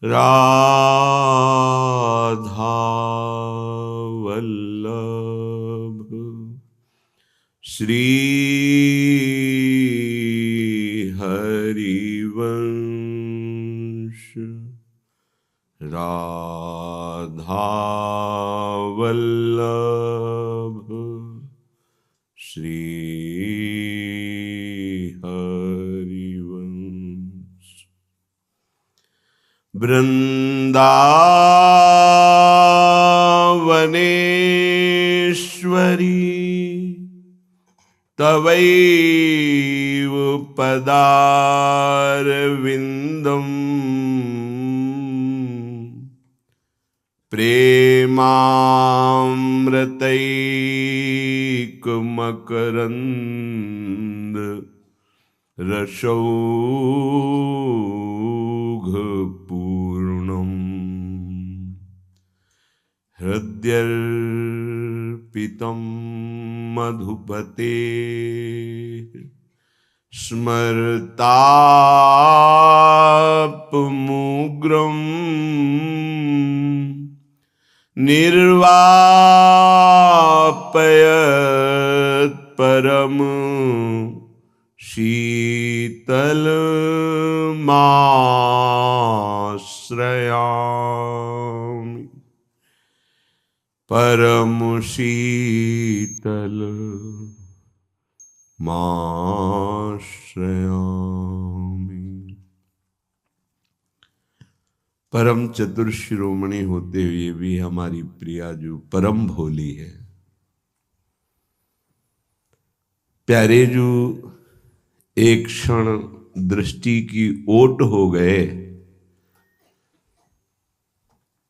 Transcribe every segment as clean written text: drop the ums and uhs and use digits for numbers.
राधा वल्लभ श्री हरिवंश। राधा वल्लभ श्री हरिवंश। वृंदावनेश्वरी तवैव पदारविन्दम् प्रेमामृतैकमकरन्द रसौघपूर्णम् हृद्यर्पितं मधुपते स्मरतापमुग्रम् निर्वापयत् परम शीतलमाश्रयामि। परम शीतल माश्रयामि। परम चतुर्शिरोमणि होते हुए भी हमारी प्रिया जो परम भोली है, प्यारे जो एक क्षण दृष्टि की ओट हो गए,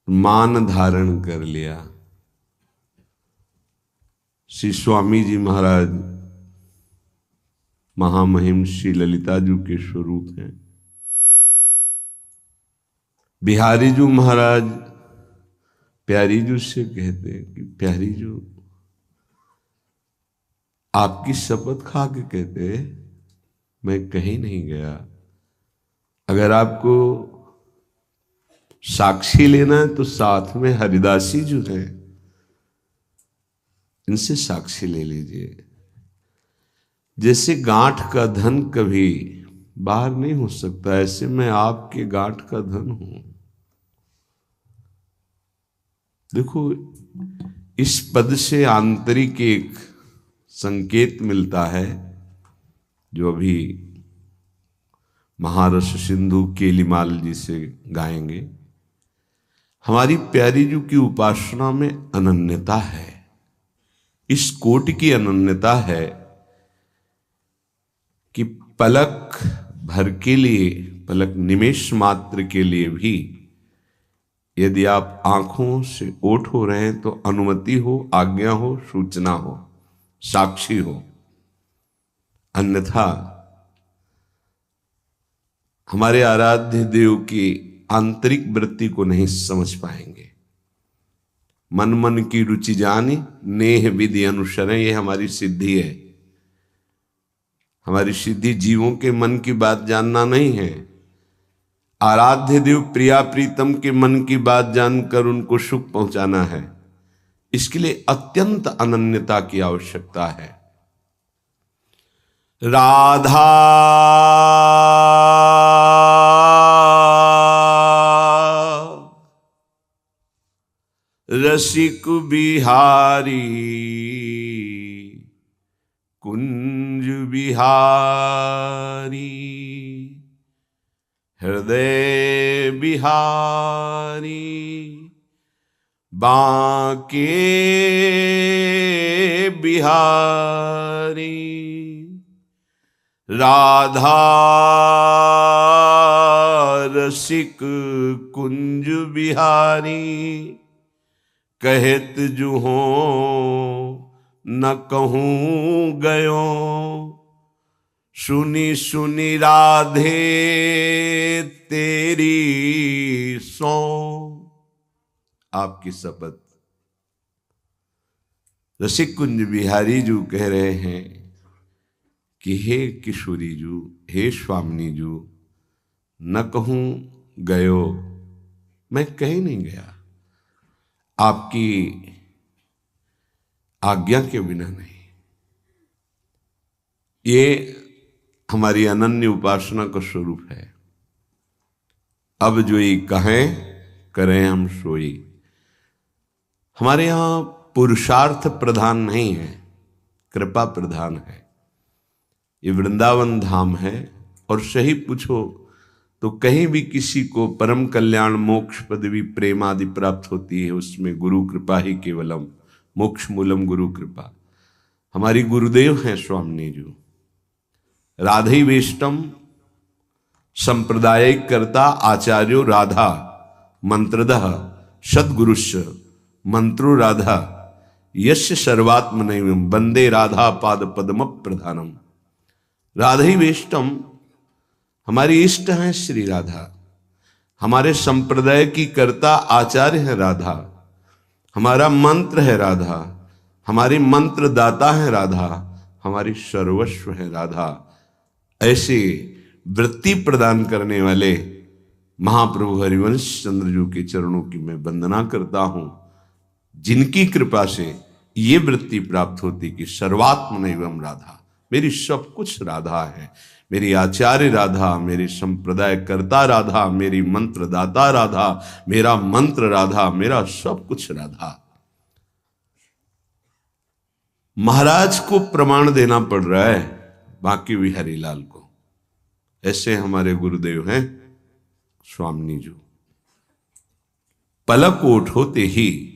मान धारण कर लिया। श्री स्वामी जी महाराज महामहिम श्री ललिता जी के स्वरूप हैं। बिहारी जी महाराज प्यारी जी से कहते हैं कि प्यारी जी, आपकी शपथ खा के कहते मैं कहीं नहीं गया। अगर आपको साक्षी लेना है तो साथ में हरिदासी जो है इनसे साक्षी ले लीजिए। जैसे गांठ का धन कभी बाहर नहीं हो सकता, ऐसे मैं आपके गांठ का धन हूं। देखो, इस पद से आंतरिक एक संकेत मिलता है जो अभी महारस सिंधु केलीमाल जी से गाएंगे। हमारी प्यारी जी की उपासना में अनन्यता है, इस कोटि की अनन्यता है कि पलक भर के लिए, पलक निमेष मात्र के लिए भी यदि आप आंखों से ओठ हो रहे हैं तो अनुमति हो, आज्ञा हो, सूचना हो, साक्षी हो। अन्यथा हमारे आराध्य देव की आंतरिक वृत्ति को नहीं समझ पाएंगे। मन मन की रुचि जानी, नेह विधि अनुसरण, ये हमारी सिद्धि है। हमारी सिद्धि जीवों के मन की बात जानना नहीं है, आराध्य देव प्रिया प्रीतम के मन की बात जानकर उनको सुख पहुंचाना है। इसके लिए अत्यंत अनन्यता की आवश्यकता है। राधा रसिक बिहारी कुंज बिहारी हृदय बिहारी बांके बिहारी राधा रसिक कुंज बिहारी कहत जो हो न कहूँ गयो सुनी सुनी राधे तेरी सो। आपकी शपथ रसिक कुंज बिहारी जी कह रहे हैं कि हे किशोरी जू, हे स्वामिनी जू, न कहूँ गयो मैं कहीं नहीं गया, आपकी आज्ञा के बिना नहीं। ये हमारी अनन्य उपासना का स्वरूप है। अब जो ये कहें करें हम सोई। हमारे यहां पुरुषार्थ प्रधान नहीं है, कृपा प्रधान है। ये वृंदावन धाम है, और सही पूछो तो कहीं भी किसी को परम कल्याण, मोक्ष, पदवी, प्रेम आदि प्राप्त होती है, उसमें गुरु कृपा ही केवलम, मोक्ष मूलम गुरु कृपा। हमारी गुरुदेव हैं स्वामी जी, राधे वेष्टम संप्रदायिक कर्ता आचार्यो राधा मंत्रदः सद्गुरुश्च मंत्रो राधा यस्य सर्वात्मनैवं वंदे राधा पाद पद्म प्रधानम। राधे वेष्टम हमारी इष्ट हैं श्री राधा, हमारे संप्रदाय की कर्ता आचार्य है राधा, हमारा मंत्र है राधा, हमारी मंत्र दाता है राधा, हमारी सर्वस्व है राधा। ऐसे वृत्ति प्रदान करने वाले महाप्रभु हरिवंश चंद्र जी के चरणों की मैं वंदना करता हूं, जिनकी कृपा से ये वृत्ति प्राप्त होती कि सर्वात्मनैवं राधा, मेरी सब कुछ राधा है। मेरी आचार्य राधा, मेरी संप्रदाय कर्ता राधा, मेरी मंत्र दाता राधा, मेरा मंत्र राधा, मेरा सब कुछ राधा। महाराज को प्रमाण देना पड़ रहा है बांके बिहारी लाल को। ऐसे हमारे गुरुदेव हैं स्वामी जी। पलक ओठ होते ही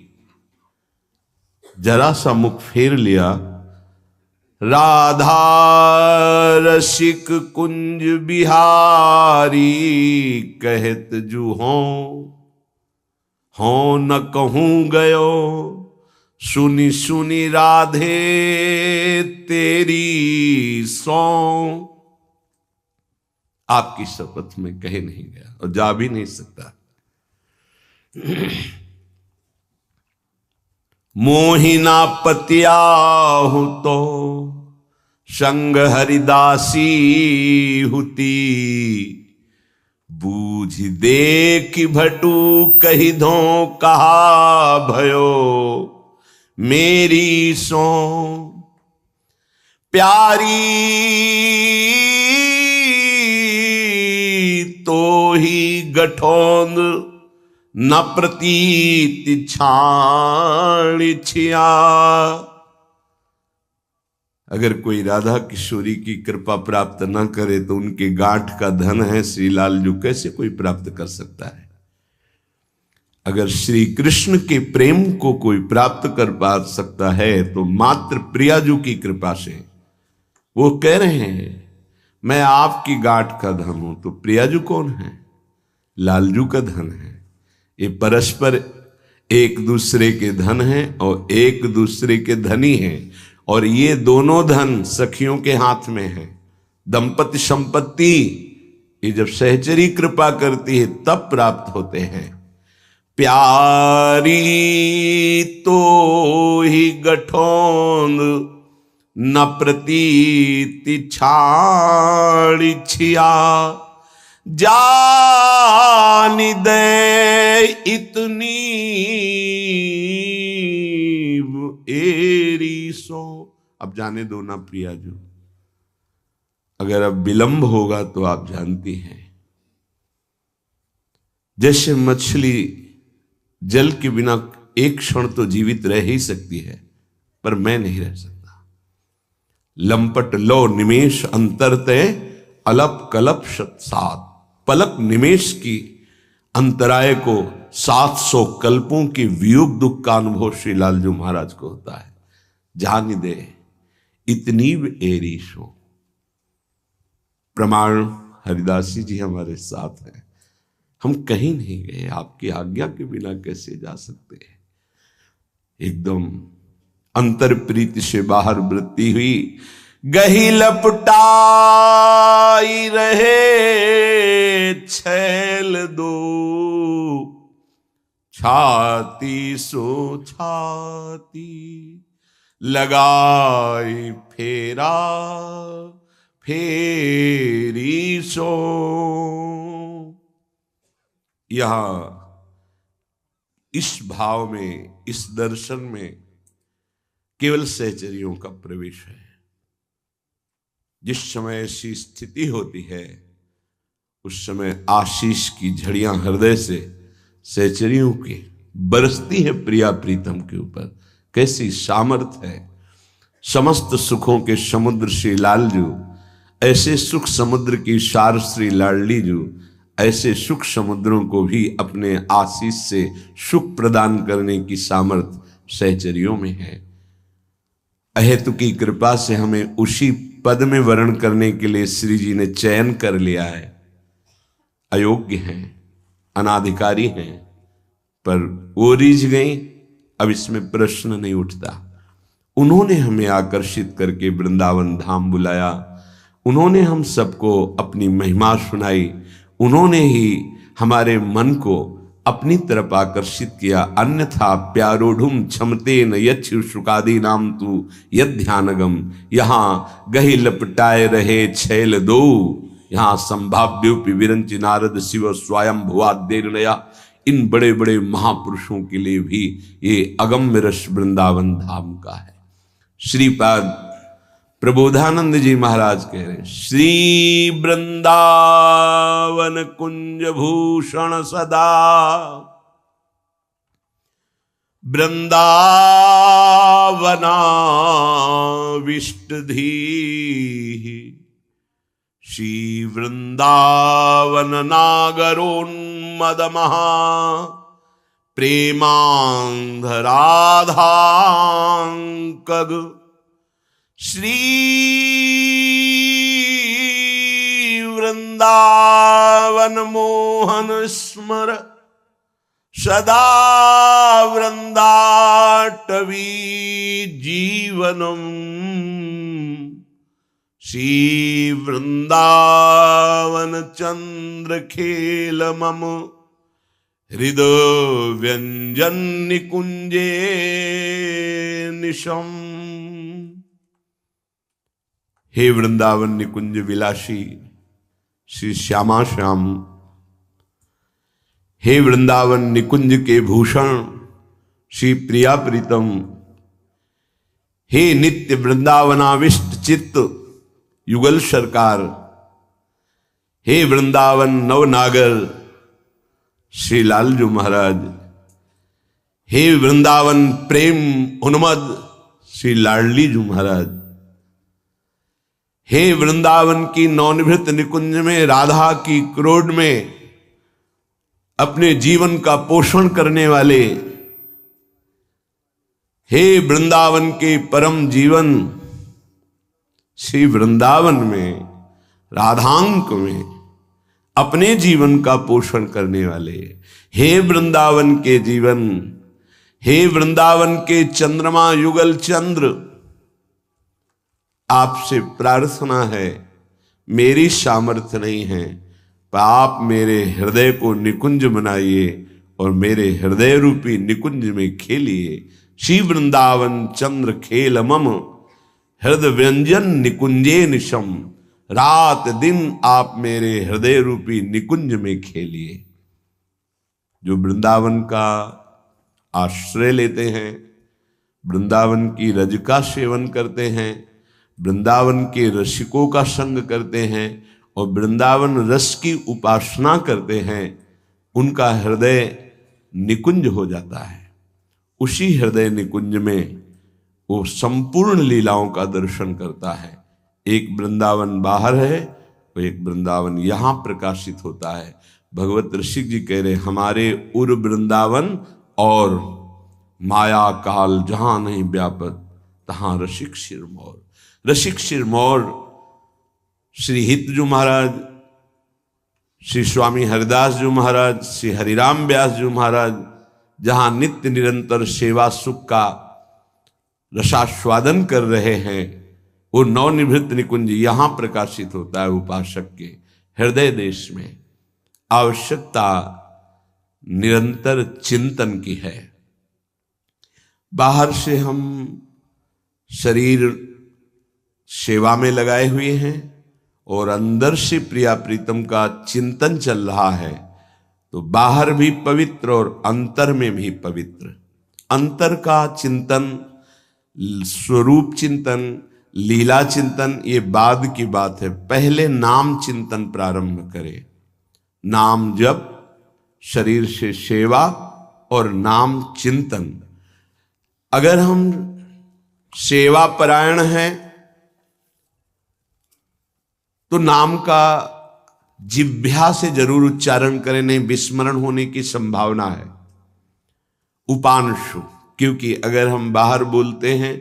जरा सा मुख फेर लिया, राधा रसिक कुंज बिहारी कहत जू हो न कहूं गयो, सुनी सुनी राधे तेरी सौ। आपकी शपथ में कहे नहीं गया और जा भी नहीं सकता। मोहिना पतियाहु तो संग हरिदासी हुती, बूझ देख भटू कही धो कहा भयो मेरी सो। प्यारी तो ही गठोंद न प्रतीत छाणिछिया। अगर कोई राधा किशोरी की कृपा प्राप्त न करे तो उनके गांठ का धन है श्रीलाल जो कैसे कोई प्राप्त कर सकता है। अगर श्री कृष्ण के प्रेम को कोई प्राप्त कर पा सकता है तो मात्र प्रियाजू की कृपा से। वो कह रहे हैं मैं आपकी गांठ का धन हूं, तो प्रियाजू कौन है? लालजू का धन है। ये परस्पर एक दूसरे के धन हैं और एक दूसरे के धनी हैं, और ये दोनों धन सखियों के हाथ में है। दंपति संपत्ति ये जब सहचरी कृपा करती है तब प्राप्त होते हैं। प्यारी तो ही गठोंद न प्रतीति छाड़िछिया, जानी दे इतनी एरी सो। अब जाने दो ना प्रियाजू, अगर अब विलंब होगा तो आप जानती हैं जैसे मछली जल के बिना एक क्षण तो जीवित रह ही सकती है, पर मैं नहीं रह सकता। लंपट लो निमेश अंतरते अलप कलप सात। पलक निमेश की अंतराय को 700 कल्पों के वियोग दुख का अनुभव श्री लालजू महाराज को होता है। जान दे इतनी एरी सो। प्रमाण हरिदासी जी हमारे साथ हैं। हम कहीं नहीं गए, आपकी आज्ञा के बिना कैसे जा सकते हैं। एकदम अंतर प्रीति से बाहर वृत्ति हुई, गही लपटाई रहे छैल दो, छाती सो छाती लगाई फेरा फेरी सो। यहां इस भाव में, इस दर्शन में केवल सहचरियों का प्रवेश है। जिस समय ऐसी स्थिति होती है उस समय आशीष की झड़ियां हृदय से सहचरियों के बरसती है प्रिया प्रीतम के ऊपर। कैसी सामर्थ है। समस्त सुखों के समुद्र श्री लालजू, ऐसे सुख समुद्र की सार श्री लाडली जू, ऐसे सुख समुद्रों को भी अपने आशीष से सुख प्रदान करने की सामर्थ सहचरियों में है। अहेतु की कृपा से हमें उसी पद में वर्ण करने के लिए श्री जी ने चयन कर लिया है। अयोग्य हैं, अनाधिकारी हैं, पर वो रीझ गई, अब इसमें प्रश्न नहीं उठता। उन्होंने हमें आकर्षित करके वृंदावन धाम बुलाया, उन्होंने हम सबको अपनी महिमा सुनाई, उन्होंने ही हमारे मन को अपनी तरफ आकर्षित किया। अन्यथा प्यारोढ़ुम क्षमते न यच्छु शुकादि नाम तू यद ध्यानगम, यहाँ गही लपटाए रहे छैल दो, यहाँ संभाव्योपि विरंचि नारद शिव स्वयं भुवाद्यर्णया। इन बड़े बड़े महापुरुषों के लिए भी ये अगम्य रस वृंदावन धाम का है। श्रीपाद प्रबोधानंद जी महाराज कह रहे हैं, श्री वृंदावन कुंज भूषण सदा, वृंदावनाविष्टधी, श्री वृंदावन नागरोन्मद महा, प्रेमांधराधांकग, श्री वृंदावन मोहन स्मर, सदा वृंदाटवी जीवनम, श्री वृंदावन चंद्र खेल मम, हृदय व्यंजन निकुंजे निशम। हे वृंदावन निकुंज विलासी श्री श्यामा श्याम, हे वृंदावन निकुंज के भूषण श्री प्रिया प्रीतम, हे नित्य वृंदावनाविष्ट चित्त युगल सरकार, हे वृंदावन नवनागर श्री लालजू महाराज, हे वृंदावन प्रेम उन्मद श्री लाडली जू महाराज, हे वृंदावन की नवनिभृत निकुंज में राधा की क्रोध में अपने जीवन का पोषण करने वाले, हे वृंदावन के परम जीवन श्री वृंदावन में राधांक में अपने जीवन का पोषण करने वाले, हे वृंदावन के जीवन, हे वृंदावन के चंद्रमा युगल चंद्र, आपसे प्रार्थना है, मेरी सामर्थ्य नहीं है, पर आप मेरे हृदय को निकुंज बनाइए और मेरे हृदय रूपी निकुंज में खेलिए। श्री वृंदावन चंद्र खेल मम, हृदय व्यंजन निकुंजे निशम, रात दिन आप मेरे हृदय रूपी निकुंज में खेलिए। जो वृंदावन का आश्रय लेते हैं, वृंदावन की रज का सेवन करते हैं, वृंदावन के रसिकों का संग करते हैं और वृंदावन रस की उपासना करते हैं, उनका हृदय निकुंज हो जाता है। उसी हृदय निकुंज में वो संपूर्ण लीलाओं का दर्शन करता है। एक वृंदावन बाहर है, वो एक वृंदावन यहाँ प्रकाशित होता है। भगवत ऋषि जी कह रहे, हमारे उर वृंदावन और माया काल जहां नहीं व्यापक, तहां रसिक सिरमौर। रसिक सिरमौर श्री हितजू महाराज, श्री स्वामी हरिदास जी महाराज, श्री हरिराम व्यास जी महाराज, जहां नित्य निरंतर सेवा सुख का रसास्वादन कर रहे हैं, वो नवनिभृत निकुंज यहां प्रकाशित होता है। उपासक के हृदय देश में आवश्यकता निरंतर चिंतन की है। बाहर से हम शरीर सेवा में लगाए हुए हैं और अंदर से प्रिया प्रीतम का चिंतन चल रहा है, तो बाहर भी पवित्र और अंतर में भी पवित्र। अंतर का चिंतन, स्वरूप चिंतन, लीला चिंतन ये बाद की बात है। पहले नाम चिंतन प्रारंभ करें। नाम जप, शरीर से सेवा और नाम चिंतन। अगर हम सेवा परायण हैं तो नाम का जिह्वा से जरूर उच्चारण करें, नहीं विस्मरण होने की संभावना है। उपांशु, क्योंकि अगर हम बाहर बोलते हैं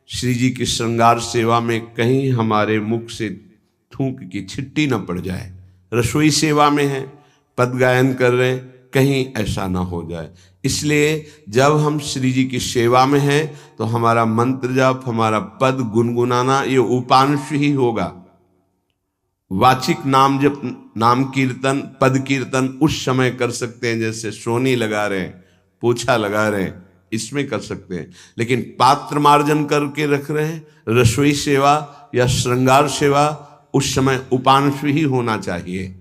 श्री जी की श्रृंगार सेवा में, कहीं हमारे मुख से थूक की छिट्टी न पड़ जाए। रसोई सेवा में है, पद गायन कर रहे हैं, कहीं ऐसा ना हो जाए। इसलिए जब हम श्री जी की सेवा में हैं तो हमारा मंत्र जाप, हमारा पद गुनगुनाना ये उपांश ही होगा। वाचिक नाम जप, नाम कीर्तन, पद कीर्तन उस समय कर सकते हैं, जैसे सोनी लगा रहे हैं, पोछा लगा रहे हैं, इसमें कर सकते हैं। लेकिन पात्र मार्जन करके रख रहे हैं, रसोई सेवा या श्रृंगार सेवा, उस समय उपांश ही होना चाहिए।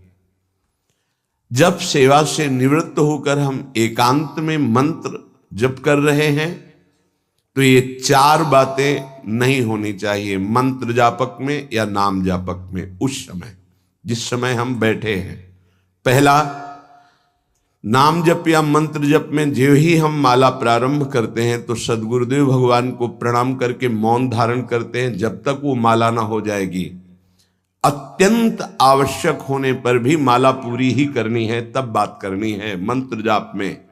जब सेवा से निवृत्त होकर हम एकांत में मंत्र जप कर रहे हैं तो ये चार बातें नहीं होनी चाहिए मंत्र जापक में या नाम जापक में। उस समय जिस समय हम बैठे हैं, पहला, नाम जप या मंत्र जप में जो ही हम माला प्रारंभ करते हैं तो सदगुरुदेव भगवान को प्रणाम करके मौन धारण करते हैं जब तक वो माला ना हो जाएगी। अत्यंत आवश्यक होने पर भी माला पूरी ही करनी है, तब बात करनी है। मंत्र जाप में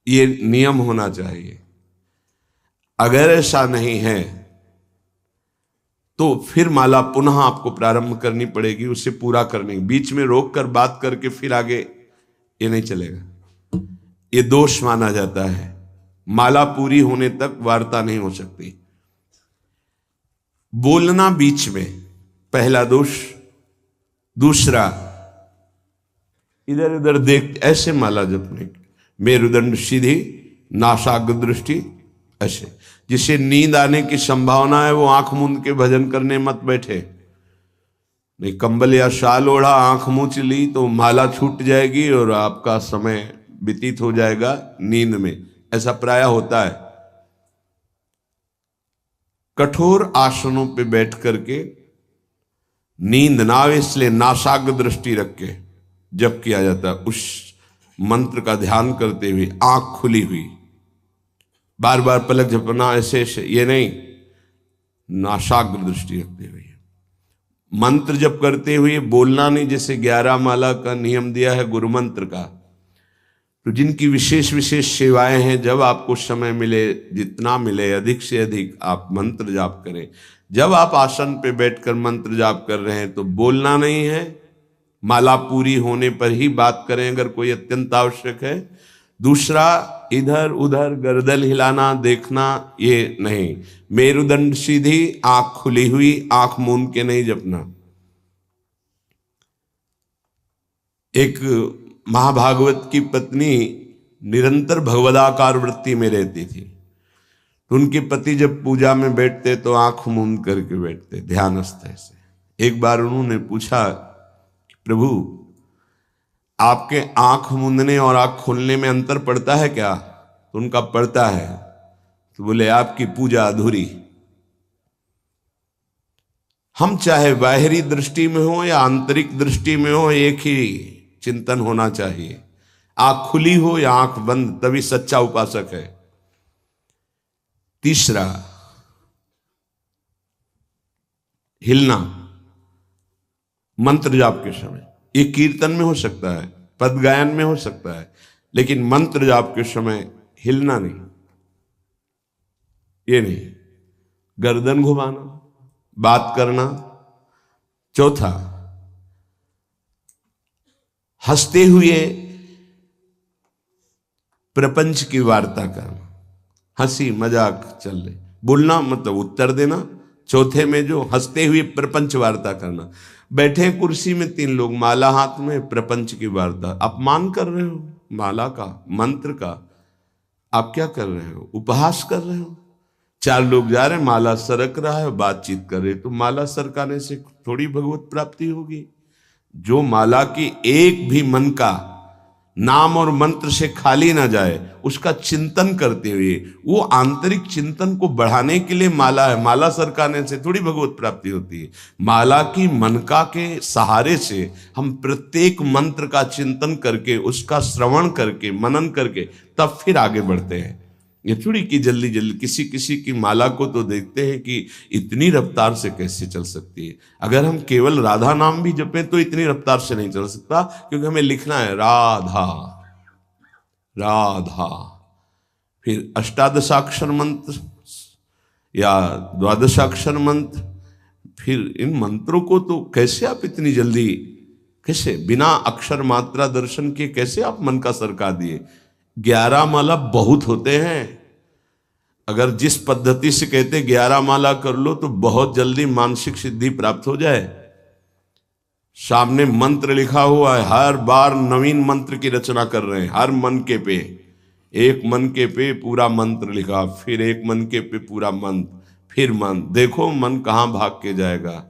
ये नियम होना चाहिए। अगर ऐसा नहीं है तो फिर माला पुनः आपको प्रारंभ करनी पड़ेगी, उसे पूरा करने। बीच में रोक कर बात करके फिर आगे, ये नहीं चलेगा, ये दोष माना जाता है। माला पूरी होने तक वार्ता नहीं हो सकती। बोलना बीच में, पहला दोष। दूसरा, इधर उधर देख ऐसे माला जपने, मेरुदंड सीधी, नासाग्र दृष्टि ऐसे। जिसे नींद आने की संभावना है वो आंख मूंद के भजन करने मत बैठे। नहीं, कंबल या शाल ओढ़ा, आंख मूंद ली तो माला छूट जाएगी और आपका समय व्यतीत हो जाएगा नींद में। ऐसा प्राय होता है। कठोर आसनों पे बैठ करके नींद ना आवे इसलिए नासाग्र दृष्टि रख के जप किया जाता है। उस मंत्र का ध्यान करते हुए आंख खुली हुई, बार बार पलक झपकना ऐसे ऐसे, ये नहीं, नासाग्र दृष्टि रखते हुए मंत्र जप करते हुए बोलना नहीं। जैसे 11 माला का नियम दिया है गुरु मंत्र का, तो जिनकी विशेष विशेष सेवाएं हैं, जब आपको समय मिले, जितना मिले अधिक से अधिक आप मंत्र जाप करें। जब आप आसन पे बैठकर मंत्र जाप कर रहे हैं तो बोलना नहीं है, माला पूरी होने पर ही बात करें अगर कोई अत्यंत आवश्यक है। दूसरा, इधर उधर गर्दन हिलाना, देखना, ये नहीं। मेरुदंड सीधी, आंख खुली हुई, आंख मूंद के नहीं जपना। एक महाभागवत की पत्नी निरंतर भगवदाकार वृत्ति में रहती थी, तो उनके पति जब पूजा में बैठते तो आंख मूंद करके बैठते, ध्यानस्थ ऐसे। एक बार उन्होंने पूछा, प्रभु आपके आंख मूंदने और आंख खोलने में अंतर पड़ता है क्या? तो उनका पड़ता है। तो बोले आपकी पूजा अधूरी। हम चाहे बाहरी दृष्टि में हो या आंतरिक दृष्टि में हो, एक ही चिंतन होना चाहिए। आंख खुली हो या आंख बंद, तभी सच्चा उपासक है। तीसरा, हिलना मंत्र जाप के समय। ये कीर्तन में हो सकता है, पद गायन में हो सकता है, लेकिन मंत्र जाप के समय हिलना नहीं, ये नहीं। गर्दन घुमाना, बात करना। चौथा, हंसते हुए प्रपंच की वार्ता करना, हंसी मजाक चल रही, बोलना मतलब उत्तर देना। चौथे में जो हंसते हुए प्रपंच वार्ता करना। बैठे कुर्सी में 3 लोग, माला हाथ में, प्रपंच की वार्ता। अपमान कर रहे हो माला का, मंत्र का। आप क्या कर रहे हो? उपहास कर रहे हो। 4 लोग जा रहे हैं, माला सरक रहा है, बातचीत कर रहे, तो माला सरकाने से थोड़ी भगवत प्राप्ति होगी। जो माला की एक भी मन का नाम और मंत्र से खाली ना जाए, उसका चिंतन करते हुए, वो आंतरिक चिंतन को बढ़ाने के लिए माला है। माला सरकाने से थोड़ी भगवत प्राप्ति होती है। माला की मनका के सहारे से हम प्रत्येक मंत्र का चिंतन करके, उसका श्रवण करके, मनन करके तब फिर आगे बढ़ते हैं। ये थोड़ी कि जल्दी जल्दी किसी किसी की माला को तो देखते हैं कि इतनी रफ्तार से कैसे चल सकती है। अगर हम केवल राधा नाम भी जपें तो इतनी रफ्तार से नहीं चल सकता, क्योंकि हमें लिखना है राधा राधा, फिर अष्टादशाक्षर मंत्र या द्वादशाक्षर मंत्र, फिर इन मंत्रों को तो कैसे आप इतनी जल्दी, कैसे बिना अक्षर मात्रा दर्शन के कैसे आप मन का सरका दिए। 11 माला बहुत होते हैं। अगर जिस पद्धति से कहते 11 माला कर लो तो बहुत जल्दी मानसिक सिद्धि प्राप्त हो जाए। सामने मंत्र लिखा हुआ है, हर बार नवीन मंत्र की रचना कर रहे हैं। हर मन के पे, एक मन के पे पूरा मंत्र लिखा, फिर एक मन के पे पूरा मंत्र, फिर मन। देखो मन कहाँ भाग के जाएगा,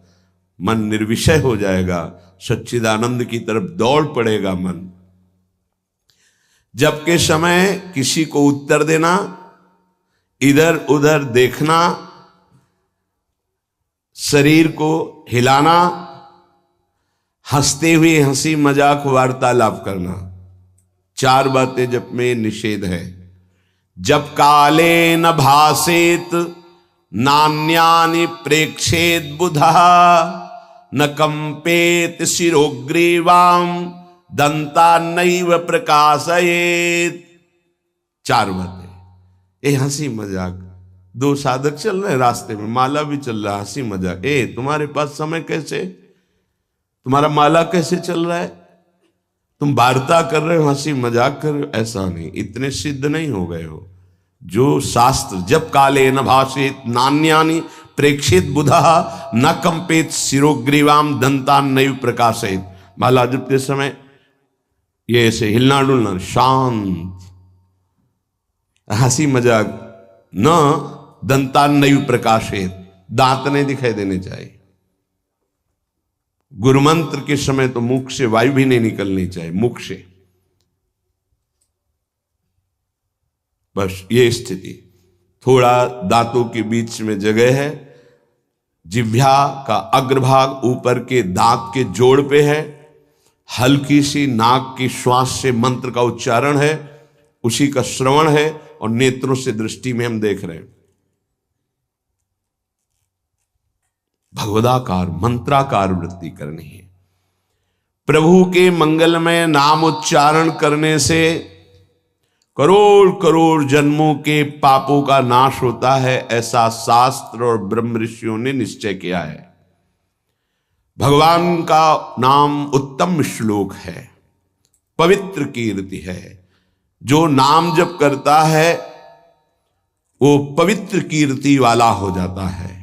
मन निर्विषय हो जाएगा, सच्चिदानंद की तरफ दौड़ पड़ेगा मन। जब के समय किसी को उत्तर देना, इधर उधर देखना, शरीर को हिलाना, हंसते हुए हंसी मजाक वार्तालाप करना, 4 बातें जब में निषेध है। जब काले न भासेत नान्यानि प्रेक्षेत बुधा, न कंपेत शिरोग्रीवाम दंता नैव प्रकाशयेत। 4 बातें। ए हंसी मजाक, 2 साधक चल रहे हैं रास्ते में, माला भी चल रहा है, हंसी मजाक। ए तुम्हारे पास समय कैसे, तुम्हारा माला कैसे चल रहा है, तुम वार्ता कर रहे हो, हंसी मजाक कर रहे हो, ऐसा नहीं, इतने सिद्ध नहीं हो गए हो। जो शास्त्र जब काले न भाषित नान्यानि प्रेक्षित बुधा न कंपेत शिरोग्रीवाम दंतान नैव प्रकाशित। माला जपते समय ये ऐसे हिलना डुलना, शांत, हंसी मजाक, न दंतान नैव प्रकाशित, दांत नहीं दिखाई देने चाहिए। गुरुमंत्र के समय तो मुख से वायु भी नहीं निकलनी चाहिए, मुख से। बस ये स्थिति, थोड़ा दांतों के बीच में जगह है, जिह्वा का अग्रभाग ऊपर के दांत के जोड़ पे है, हल्की सी नाक की श्वास से मंत्र का उच्चारण है, उसी का श्रवण है, और नेत्रों से दृष्टि में हम देख रहे हैं। भगवदाकार मंत्राकार वृत्ति करनी है। प्रभु के मंगलमय नाम उच्चारण करने से करोड़ करोड़ जन्मों के पापों का नाश होता है, ऐसा शास्त्र और ब्रह्म ऋषियों ने निश्चय किया है। भगवान का नाम उत्तम श्लोक है, पवित्र कीर्ति है। जो नाम जप करता है वो पवित्र कीर्ति वाला हो जाता है,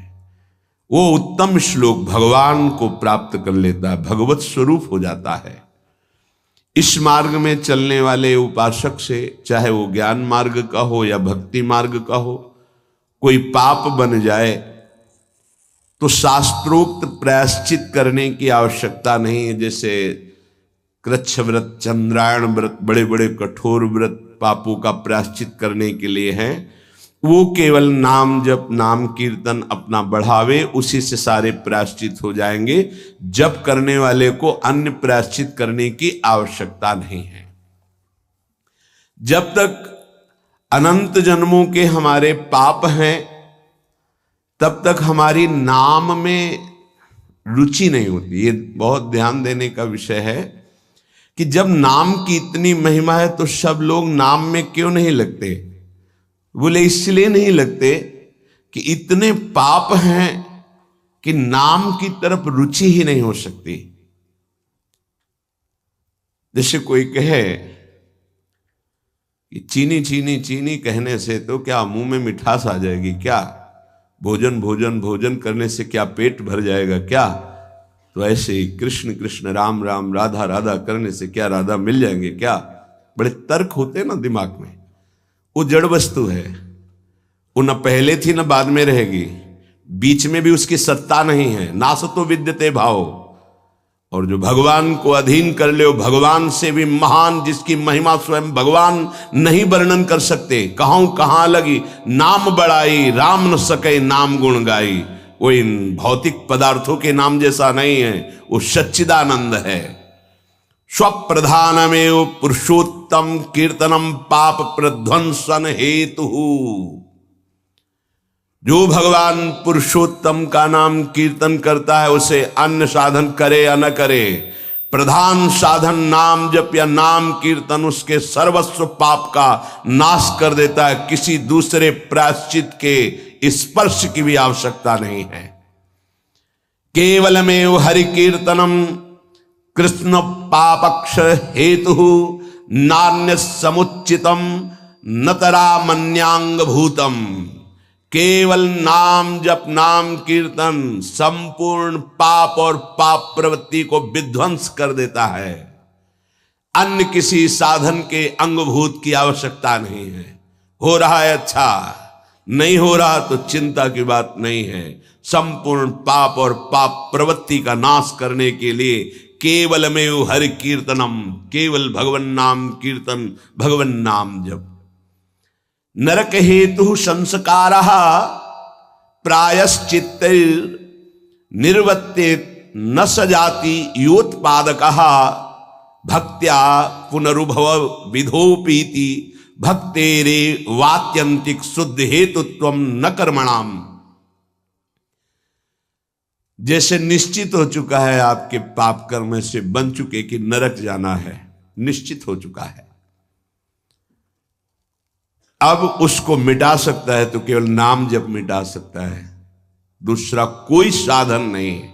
वो उत्तम श्लोक भगवान को प्राप्त कर लेता है, भगवत स्वरूप हो जाता है। इस मार्ग में चलने वाले उपासक से, चाहे वो ज्ञान मार्ग का हो या भक्ति मार्ग का हो, कोई पाप बन जाए तो शास्त्रोक्त प्रायश्चित करने की आवश्यकता नहीं है। जैसे कृच्छ व्रत, चंद्रायण व्रत, बड़े बड़े कठोर व्रत पापों का प्रायश्चित करने के लिए हैं, वो केवल नाम जप, नाम कीर्तन अपना बढ़ावे, उसी से सारे प्रायश्चित हो जाएंगे। जप करने वाले को अन्य प्रायश्चित करने की आवश्यकता नहीं है। जब तक अनंत जन्मों के हमारे पाप हैं तब तक हमारी नाम में रुचि नहीं होती। ये बहुत ध्यान देने का विषय है कि जब नाम की इतनी महिमा है तो सब लोग नाम में क्यों नहीं लगते? बोले इसलिए नहीं लगते कि इतने पाप हैं कि नाम की तरफ रुचि ही नहीं हो सकती। जैसे कोई कहे कि चीनी चीनी चीनी कहने से तो क्या मुंह में मिठास आ जाएगी क्या? भोजन भोजन भोजन करने से क्या पेट भर जाएगा क्या? तो ऐसे ही कृष्ण कृष्ण राम राम राधा राधा करने से क्या राधा मिल जाएंगे क्या? बड़े तर्क होते हैं ना दिमाग में। वो जड़ वस्तु है, वो न पहले थी न बाद में रहेगी, बीच में भी उसकी सत्ता नहीं है। नासतो विद्यते भाव, और जो भगवान को अधीन कर ले, भगवान से भी महान, जिसकी महिमा स्वयं भगवान नहीं वर्णन कर सकते। कहूं कहां लगी नाम बड़ाई, राम न सके नाम गुण गाई। वो इन भौतिक पदार्थों के नाम जैसा नहीं है, वो सच्चिदानंद है। स्वप्रधानमेव पुरुषोत्तम कीर्तनम पाप प्रध्वंसन हेतु। जो भगवान पुरुषोत्तम का नाम कीर्तन करता है, उसे अन्य साधन करे या न करे, प्रधान साधन नाम जप या नाम कीर्तन उसके सर्वस्व पाप का नाश कर देता है। किसी दूसरे प्रायश्चित के स्पर्श की भी आवश्यकता नहीं है। केवलमेव हरि कीर्तनम कृष्ण पापक्ष हेतु नान्य समुचितम नतरा मन्यांग भूतम। केवल नाम जप नाम कीर्तन संपूर्ण पाप और पाप प्रवृत्ति को विध्वंस कर देता है। अन्य किसी साधन के अंगभूत की आवश्यकता नहीं है। हो रहा है अच्छा, नहीं हो रहा तो चिंता की बात नहीं है। संपूर्ण पाप और पाप प्रवृत्ति का नाश करने के लिए केवलमेव हरि कीर्तनम, केवल भगवन नाम कीर्तन, भगवन नाम जप। नरक हेतु संस्कारः प्रायश्चित्त निर्वर्ते न सजाति योत्पादकः भक्त्या पुनरुभव विधोपीति भक्तेरे वात्यंतिक शुद्ध हेतुत्वम न कर्मणाम। जैसे निश्चित हो चुका है, आपके पाप कर्म से बन चुके कि नरक जाना है, निश्चित हो चुका है। अब उसको मिटा सकता है तो केवल नाम जप मिटा सकता है, दूसरा कोई साधन नहीं है।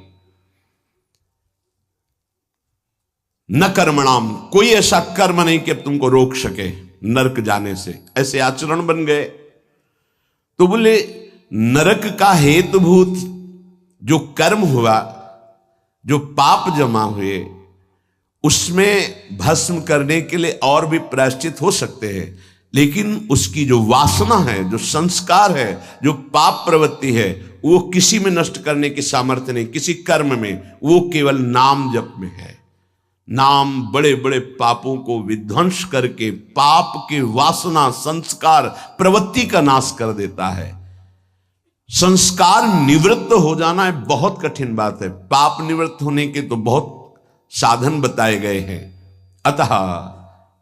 न कर्मणाम, कोई ऐसा कर्म नहीं कि अब तुमको रोक सके नरक जाने से। ऐसे आचरण बन गए तो बोले नरक का हेतुभूत जो कर्म हुआ, जो पाप जमा हुए, उसमें भस्म करने के लिए और भी प्रायश्चित हो सकते हैं, लेकिन उसकी जो वासना है, जो संस्कार है, जो पाप प्रवृत्ति है, वो किसी में नष्ट करने की सामर्थ्य नहीं, किसी कर्म में। वो केवल नाम जप में है। नाम बड़े बड़े पापों को विध्वंस करके पाप की वासना, संस्कार, प्रवृत्ति का नाश कर देता है। संस्कार निवृत्त हो जाना है बहुत कठिन बात है। पाप निवृत्त होने के तो बहुत साधन बताए गए हैं। अतः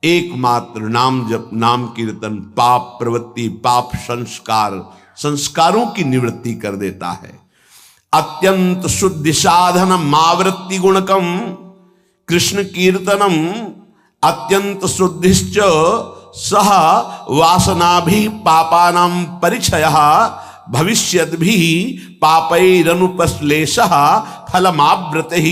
एकमात्र नाम जप नाम कीर्तन पाप प्रवृत्ति, पाप संस्कार, संस्कारों की निवृत्ति कर देता है। अत्यंत शुद्धि साधन मावृत्ति गुणकम कृष्ण कीर्तनम अत्यंत शुद्धिश्च सह वासना भी पापानां परिचयः भविष्यद् भी पापैरनुपश्लेषः फलमावृतिः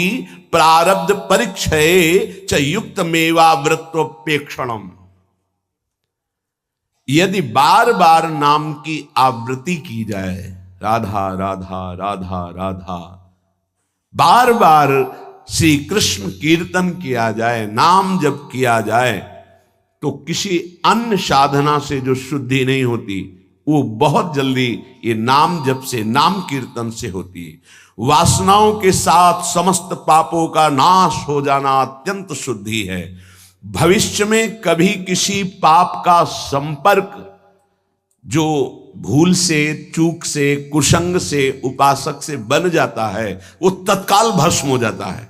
प्रारब्ध परिक्षये च युक्तमेवावृत्तोपेक्षणम। यदि बार बार नाम की आवृत्ति की जाए, राधा राधा राधा राधा, बार बार श्री कृष्ण कीर्तन किया जाए, नाम जप किया जाए, तो किसी अन्य साधना से जो शुद्धि नहीं होती वो बहुत जल्दी ये नाम जप से, नाम कीर्तन से होती है। वासनाओं के साथ समस्त पापों का नाश हो जाना अत्यंत शुद्धि है। भविष्य में कभी किसी पाप का संपर्क जो भूल से, चूक से, कुसंग से, उपासक से बन जाता है, वो तत्काल भस्म हो जाता है।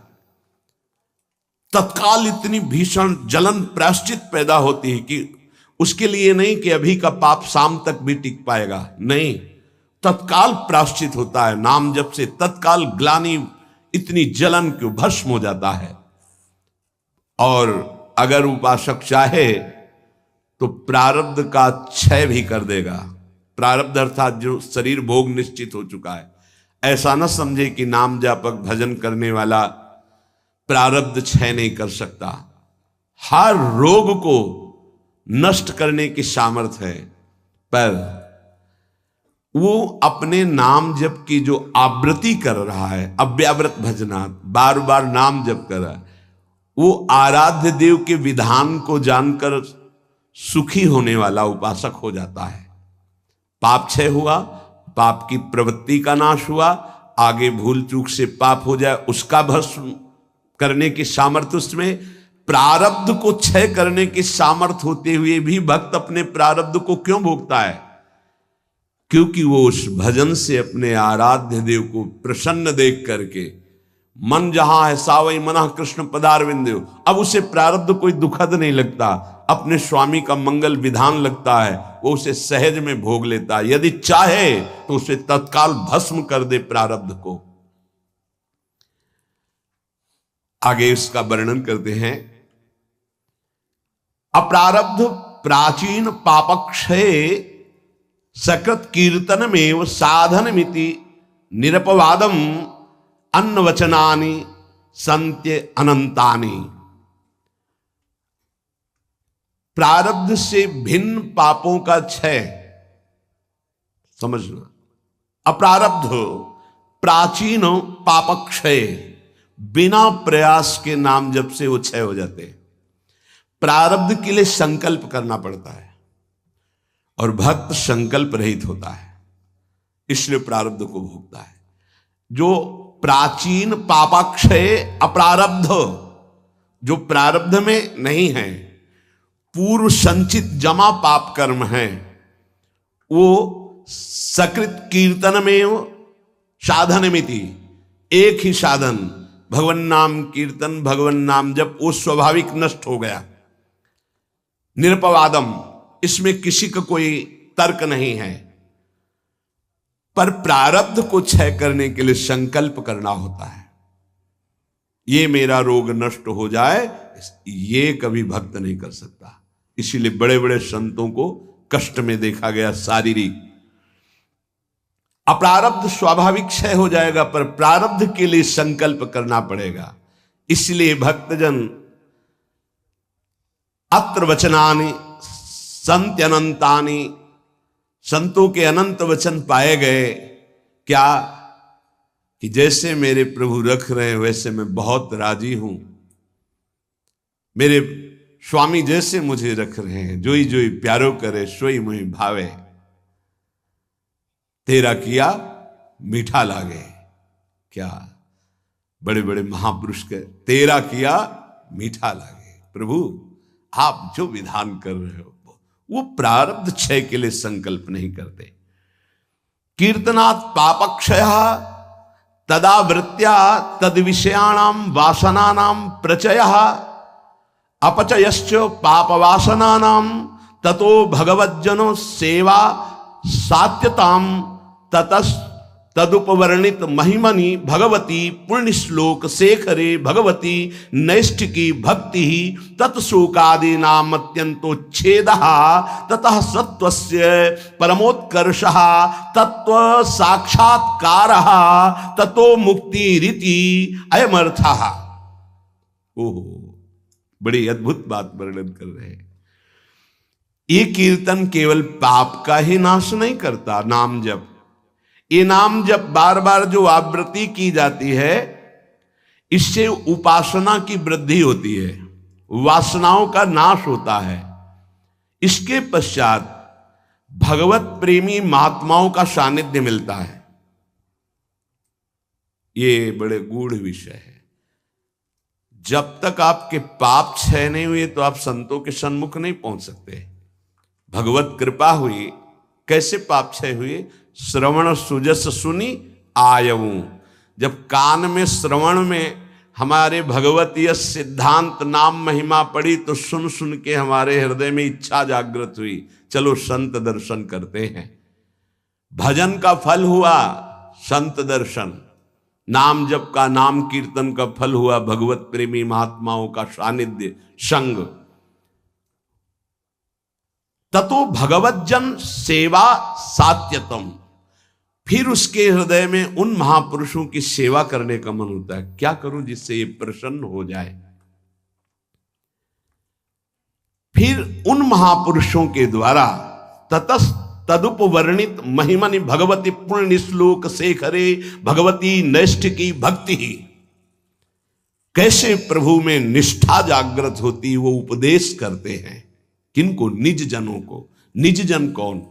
तत्काल इतनी भीषण जलन प्रायश्चित पैदा होती है कि उसके लिए नहीं कि अभी का पाप शाम तक भी टिक पाएगा, नहीं, तत्काल प्रायश्चित होता है। नाम जप से तत्काल ग्लानि, इतनी जलन क्यों, भस्म हो जाता है। और अगर उपासक चाहे तो प्रारब्ध का क्षय भी कर देगा। प्रारब्ध अर्थात जो शरीर भोग निश्चित हो चुका है। ऐसा न समझे कि नाम जापक भजन करने वाला प्रारब्ध क्षय नहीं कर सकता। हर रोग को नष्ट करने की सामर्थ्य है, पर वो अपने नाम जप की जो आवृत्ति कर रहा है, अव्यावृत भजनात्, बार बार नाम जप कर रहा है, वो आराध्य देव के विधान को जानकर सुखी होने वाला उपासक हो जाता है। पाप क्षय हुआ, पाप की प्रवृत्ति का नाश हुआ, आगे भूल चूक से पाप हो जाए उसका भस्म करने की सामर्थ्य उसमें, प्रारब्ध को क्षय करने की सामर्थ्य होते हुए भी भक्त अपने प्रारब्ध को क्यों भोगता है? क्योंकि वो उस भजन से अपने आराध्य देव को प्रसन्न देख करके, मन जहां है सावई मना कृष्ण पदारविंदेव, अब उसे प्रारब्ध कोई दुखद नहीं लगता, अपने स्वामी का मंगल विधान लगता है, वो उसे सहज में भोग लेता है। यदि चाहे तो उसे तत्काल भस्म कर दे प्रारब्ध को। आगे इसका वर्णन करते हैं। अप्रारब्ध प्राचीन पापक्षय सकृत कीर्तनमेव साधनमिति निरपवादम अन्नवचनानि संत्य अनंतानि। प्रारब्ध से भिन्न पापों का क्षय समझना। अप्रारब्ध प्राचीन पापक्षय, बिना प्रयास के नाम जप से वो क्षय हो जाते हैं। प्रारब्ध के लिए संकल्प करना पड़ता है और भक्त संकल्प रहित होता है, इसलिए प्रारब्ध को भोगता है। जो प्राचीन पापाक्षय अप्रारब्ध, जो प्रारब्ध में नहीं है, पूर्व संचित जमा पाप कर्म है, वो सकृत कीर्तन में साधनमिति, एक ही साधन भगवन नाम कीर्तन, भगवन नाम जब वो स्वाभाविक नष्ट हो गया। निरपवादम, इसमें किसी का कोई तर्क नहीं है, पर प्रारब्ध को क्षय करने के लिए संकल्प करना होता है। ये मेरा रोग नष्ट हो जाए, ये कभी भक्त नहीं कर सकता। इसीलिए बड़े बड़े संतों को कष्ट में देखा गया शारीरिक। अप्रारब्ध स्वाभाविक क्षय हो जाएगा, पर प्रारब्ध के लिए संकल्प करना पड़ेगा। इसलिए भक्तजन अत्र वचनानि संत अनंतानि, संतों के अनंत वचन पाए गए। क्या कि जैसे मेरे प्रभु रख रहे हैं वैसे मैं बहुत राजी हूं, मेरे स्वामी जैसे मुझे रख रहे हैं, जोई जोई प्यारो करे सोई मुहि भावे, तेरा किया मीठा लागे। क्या बड़े बड़े महापुरुष के तेरा किया मीठा लागे। प्रभु आप जो विधान कर रहे हो वो प्रारब्ध क्षय के लिए संकल्प नहीं करते। कीर्तनात् पापक्षय तदा वृत्त्या तद विषयाणाम वासनानाम प्रचय अपचयश्च पाप वासनानाम ततो भगवज्जनो सेवा सात्यताम ततस् तदुपवर्णित महिमनि भगवती पुण्य श्लोक शेखरे भगवती नैष्ठिकी भक्ति तत्शोकादि नाम अत्यंतोच्छेद ततः सत्वस्य परमोत्कर्षः तत्व साक्षात्कार ततो मुक्ति रीति अयमर्थः। ओहो, बड़ी अद्भुत बात वर्णन कर रहे हैं। ये कीर्तन केवल पाप का ही नाश नहीं करता, नाम जप, ये नाम जब बार बार जो आवृत्ति की जाती है, इससे उपासना की वृद्धि होती है, वासनाओं का नाश होता है। इसके पश्चात भगवत प्रेमी महात्माओं का सानिध्य मिलता है। ये बड़े गूढ़ विषय है। जब तक आपके पाप क्षय नहीं हुए तो आप संतों के सन्मुख नहीं पहुंच सकते। भगवत कृपा हुई, कैसे पाप क्षय हुए? श्रवण सुजस सुनी आयऊ, जब कान में श्रवण में हमारे भगवतीय सिद्धांत नाम महिमा पड़ी तो सुन सुन के हमारे हृदय में इच्छा जागृत हुई, चलो संत दर्शन करते हैं। भजन का फल हुआ संत दर्शन, नाम जप का, नाम कीर्तन का फल हुआ भगवत प्रेमी महात्माओं का सानिध्य संग। ततो भगवज्जन सेवा सात्यतम, फिर उसके हृदय में उन महापुरुषों की सेवा करने का मन होता है। क्या करूं जिससे ये प्रसन्न हो जाए? फिर उन महापुरुषों के द्वारा ततस् तदुपवर्णित महिमनि भगवती पुण्य श्लोक शेखरे भगवती नैष्ठिकी भक्ति, कैसे प्रभु में निष्ठा जागृत होती वो उपदेश करते हैं। किनको? निज जनों को। निज जन कौन?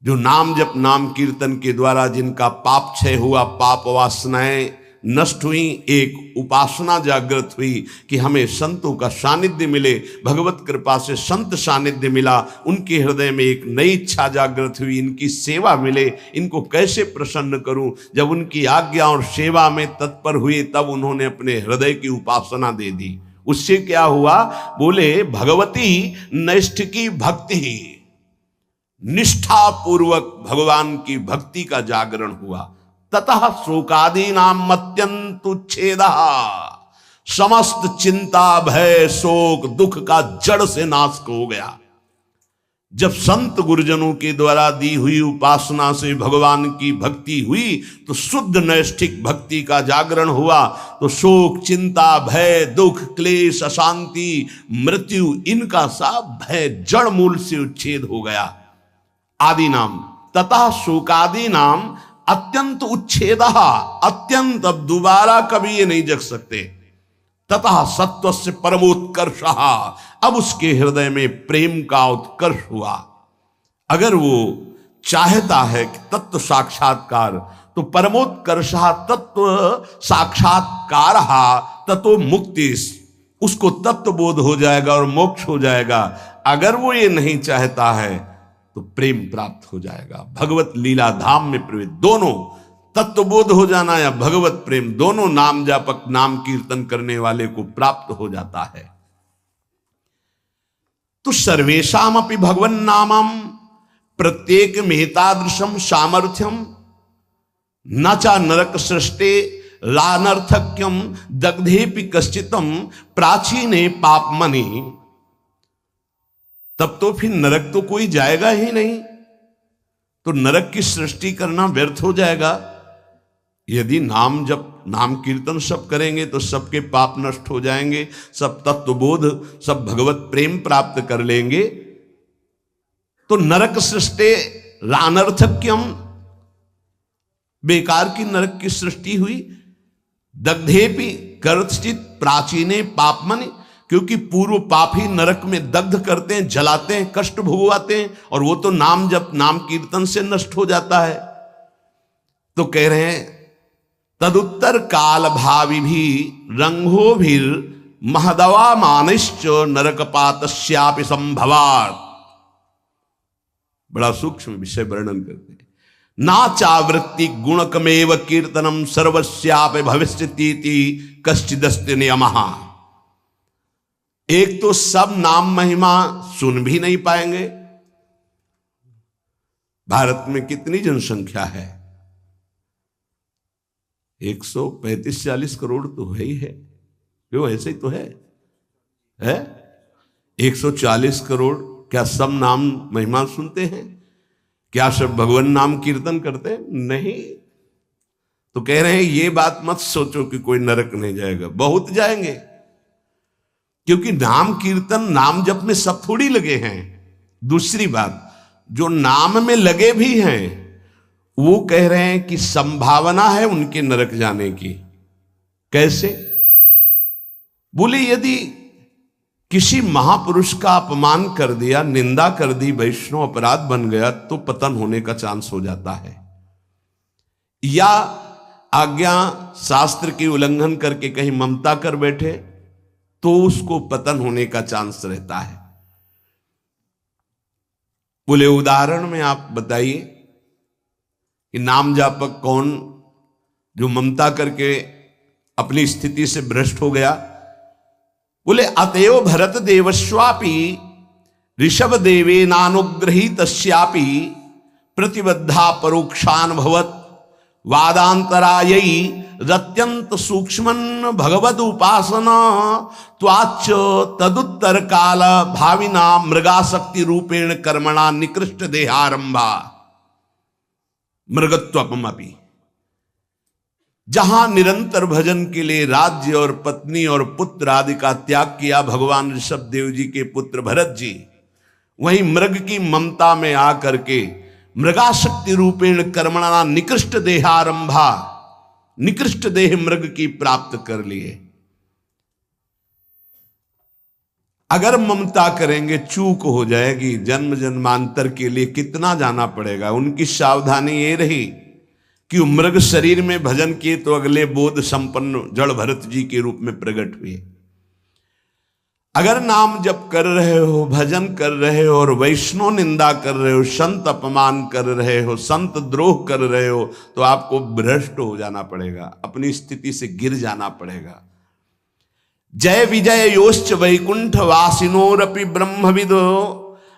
जो नाम जप नाम कीर्तन के द्वारा जिनका पाप क्षय हुआ, पाप वासनाएं नष्ट हुई, एक उपासना जागृत हुई कि हमें संतों का सानिध्य मिले, भगवत कृपा से संत सानिध्य मिला, उनके हृदय में एक नई इच्छा जागृत हुई, इनकी सेवा मिले, इनको कैसे प्रसन्न करूं। जब उनकी आज्ञा और सेवा में तत्पर हुए तब उन्होंने अपने हृदय की उपासना दे दी। उससे क्या हुआ? बोले भगवती नैष्ठिकी भक्ति, निष्ठा पूर्वक भगवान की भक्ति का जागरण हुआ। ततः शोकादि नाम अत्यंत उच्छेदा, समस्त चिंता भय शोक दुख का जड़ से नाश हो गया। जब संत गुरुजनों के द्वारा दी हुई उपासना से भगवान की भक्ति हुई तो शुद्ध नैष्ठिक भक्ति का जागरण हुआ, तो शोक चिंता भय दुख क्लेश अशांति मृत्यु इनका सब भय जड़ मूल से उच्छेद हो गया। आदि नाम तथा शोकादि नाम अत्यंत उच्छेदा, अत्यंत, अब दोबारा कभी ये नहीं जग सकते। तथा सत्व से परमोत्कर्ष, अब उसके हृदय में प्रेम का उत्कर्ष हुआ। अगर वो चाहता है कि तत्व साक्षात्कार, तो परमोत्कर्ष तत्व साक्षात्कार तत्व मुक्ति, उसको तत्व बोध हो जाएगा और मोक्ष हो जाएगा। अगर वो ये नहीं चाहता है तो प्रेम प्राप्त हो जाएगा, भगवत लीला धाम में प्रवेश, दोनों तत्वबोध हो जाना या भगवत प्रेम, दोनों नाम जापक नाम कीर्तन करने वाले को प्राप्त हो जाता है। तो सर्वेशाम अपि भगवन नामम प्रत्येक मेतादृशम सामर्थ्यम न चा नरक सृष्टे लानर्थक्यम दग्धेपि कश्चितम प्राचीने पापमनि। तब तो फिर नरक तो कोई जाएगा ही नहीं, तो नरक की सृष्टि करना व्यर्थ हो जाएगा। यदि नाम जब नाम कीर्तन सब करेंगे तो सबके पाप नष्ट हो जाएंगे, सब तत्वबोध सब भगवत प्रेम प्राप्त कर लेंगे। तो नरक सृष्टि लानर्थक्यम, बेकार की नरक की सृष्टि हुई। दग्धेपि कर्तचित प्राचीने पापमनि, क्योंकि पूर्व पापी नरक में दग्ध करते हैं, जलाते हैं, कष्ट भोगवाते हैं, और वो तो नाम जब नाम कीर्तन से नष्ट हो जाता है। तो कह रहे हैं तदुत्तर काल भावी भी रंगो भी महदवा मानिश्च नरकपातस्यापि संभवात्। बड़ा सूक्ष्म विषय वर्णन करते हैं। ना चावृत्ति गुणकमेव कीर्तनम सर्वस्यापि भविष्यतीति कश्चिदस्ति नियमः। एक तो सब नाम महिमा सुन भी नहीं पाएंगे। भारत में कितनी जनसंख्या है? 135-40 करोड़ तो है ही है, क्यों? ऐसे ही तो है 140 करोड़। क्या सब नाम महिमा सुनते हैं? क्या सब भगवान नाम कीर्तन करते हैं? नहीं। तो कह रहे हैं ये बात मत सोचो कि कोई नरक नहीं जाएगा, बहुत जाएंगे, क्योंकि नाम कीर्तन नाम जप में सब थोड़ी लगे हैं। दूसरी बात, जो नाम में लगे भी हैं वो कह रहे हैं कि संभावना है उनके नरक जाने की। कैसे? बोले यदि किसी महापुरुष का अपमान कर दिया, निंदा कर दी, वैष्णव अपराध बन गया, तो पतन होने का चांस हो जाता है। या आज्ञा शास्त्र की उल्लंघन करके कहीं ममता कर बैठे तो उसको पतन होने का चांस रहता है। बोले उदाहरण में आप बताइए कि नाम जापक कौन जो ममता करके अपनी स्थिति से भ्रष्ट हो गया? बोले अतएव भरत देवस्वापि ऋषभ देवे नानुग्रहीतस्यापि प्रतिबद्धा परोक्षानुभवत वादांतरायी रत्यंत सूक्ष्मन भगवद उपासना त्वाच तदुत्तर काल भाविना मृगाशक्ति रूपेण कर्मणा निकृष्ट देहारंभा मृगत्वपमपि। जहां निरंतर भजन के लिए राज्य और पत्नी और पुत्र आदि का त्याग किया भगवान ऋषभ देव जी के पुत्र भरत जी, वहीं मृग की ममता में आकर के मृगाशक्ति रूपेण कर्मणा निकृष्ट देहारंभा, निकृष्ट देह मृग की प्राप्त कर लिए। अगर ममता करेंगे चूक हो जाएगी, जन्म जन्मांतर के लिए कितना जाना पड़ेगा। उनकी सावधानी ये रही कि मृग शरीर में भजन किए तो अगले बोध संपन्न जड़ भरत जी के रूप में प्रकट हुए। अगर नाम जप कर रहे हो, भजन कर रहे हो और वैष्णव निंदा कर रहे हो, संत अपमान कर रहे हो, संत द्रोह कर रहे हो, तो आपको भ्रष्ट हो जाना पड़ेगा, अपनी स्थिति से गिर जाना पड़ेगा। जय विजय योश्च वैकुंठ वासिनोरपि ब्रह्मविदो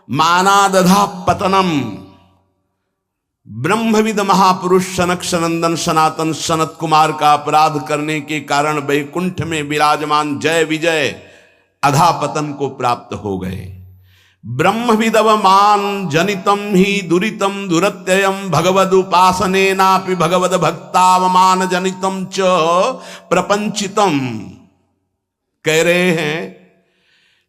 मानादधा पतनम। ब्रह्मविद महापुरुष सनक सनंदन सनातन सनत कुमार का अपराध करने के कारण वैकुंठ में विराजमान जय विजय अधापतन को प्राप्त हो गए। ब्रह्मविदवमान जनितम ही दुरितम दुरत्ययम भगवद उपासनेनापि भगवद भक्तावमान जनितम च प्रपंचितम। कह रहे हैं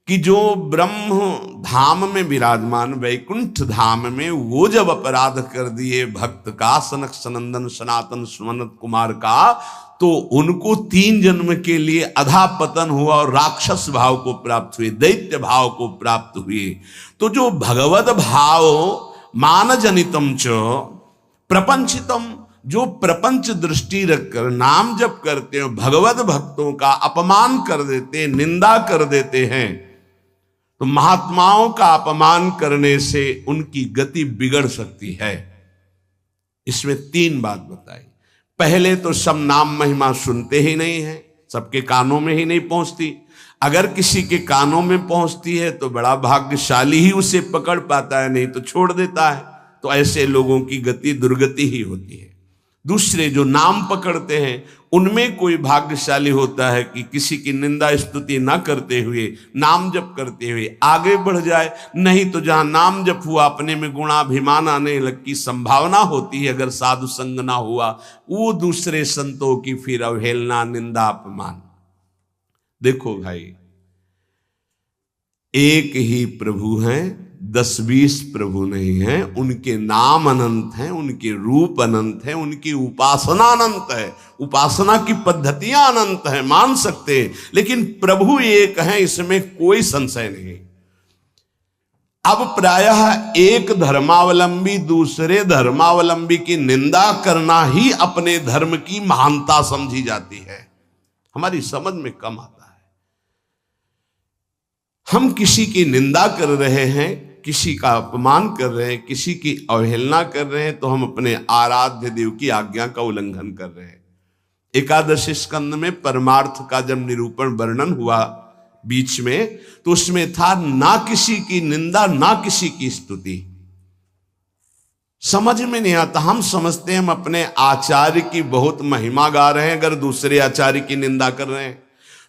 कि जो ब्रह्म धाम में विराजमान वैकुंठ धाम में वो जब अपराध कर दिए भक्त का, सनक सनंदन सनातन सुमनत कुमार का, तो उनको 3 जन्म के लिए अधापतन हुआ और राक्षस भाव को प्राप्त हुए, दैत्य भाव को प्राप्त हुए। तो जो भगवद भाव मान जनितम च प्रपंचितम, जो प्रपंच दृष्टि रखकर नाम जप करते हो, भगवत भक्तों का अपमान कर देते, निंदा कर देते हैं, तो महात्माओं का अपमान करने से उनकी गति बिगड़ सकती है। इसमें 3 बात बताई। पहले तो सब नाम महिमा सुनते ही नहीं है, सबके कानों में ही नहीं पहुंचती। अगर किसी के कानों में पहुंचती है तो बड़ा भाग्यशाली ही उसे पकड़ पाता है, नहीं तो छोड़ देता है। तो ऐसे लोगों की गति दुर्गति ही होती है। दूसरे जो नाम पकड़ते हैं उनमें कोई भाग्यशाली होता है कि किसी की निंदा स्तुति ना करते हुए, नाम जप करते हुए आगे बढ़ जाए। नहीं तो जहां नाम जप हुआ अपने में गुणाभिमान आने लग की संभावना होती है, अगर साधु संग ना हुआ, वो दूसरे संतों की फिर अवहेलना, निंदा, अपमान। देखो भाई, एक ही प्रभु हैं, 10-20 प्रभु नहीं हैं। उनके नाम अनंत हैं, उनके रूप अनंत हैं, उनकी उपासना अनंत है, उपासना की पद्धतियां अनंत हैं, मान सकते हैं, लेकिन प्रभु एक हैं, इसमें कोई संशय नहीं। अब प्रायः एक धर्मावलंबी दूसरे धर्मावलंबी की निंदा करना ही अपने धर्म की महानता समझी जाती है। हमारी समझ में कम आता है। हम किसी की निंदा कर रहे हैं, किसी का अपमान कर रहे हैं, किसी की अवहेलना कर रहे हैं, तो हम अपने आराध्य देव की आज्ञा का उल्लंघन कर रहे हैं। एकादश स्कंद में परमार्थ का जब निरूपण वर्णन हुआ बीच में, तो उसमें था ना किसी की निंदा ना किसी की स्तुति। समझ में नहीं आता। हम समझते हैं हम अपने आचार्य की बहुत महिमा गा रहे हैं, अगर दूसरे आचार्य की निंदा कर रहे हैं,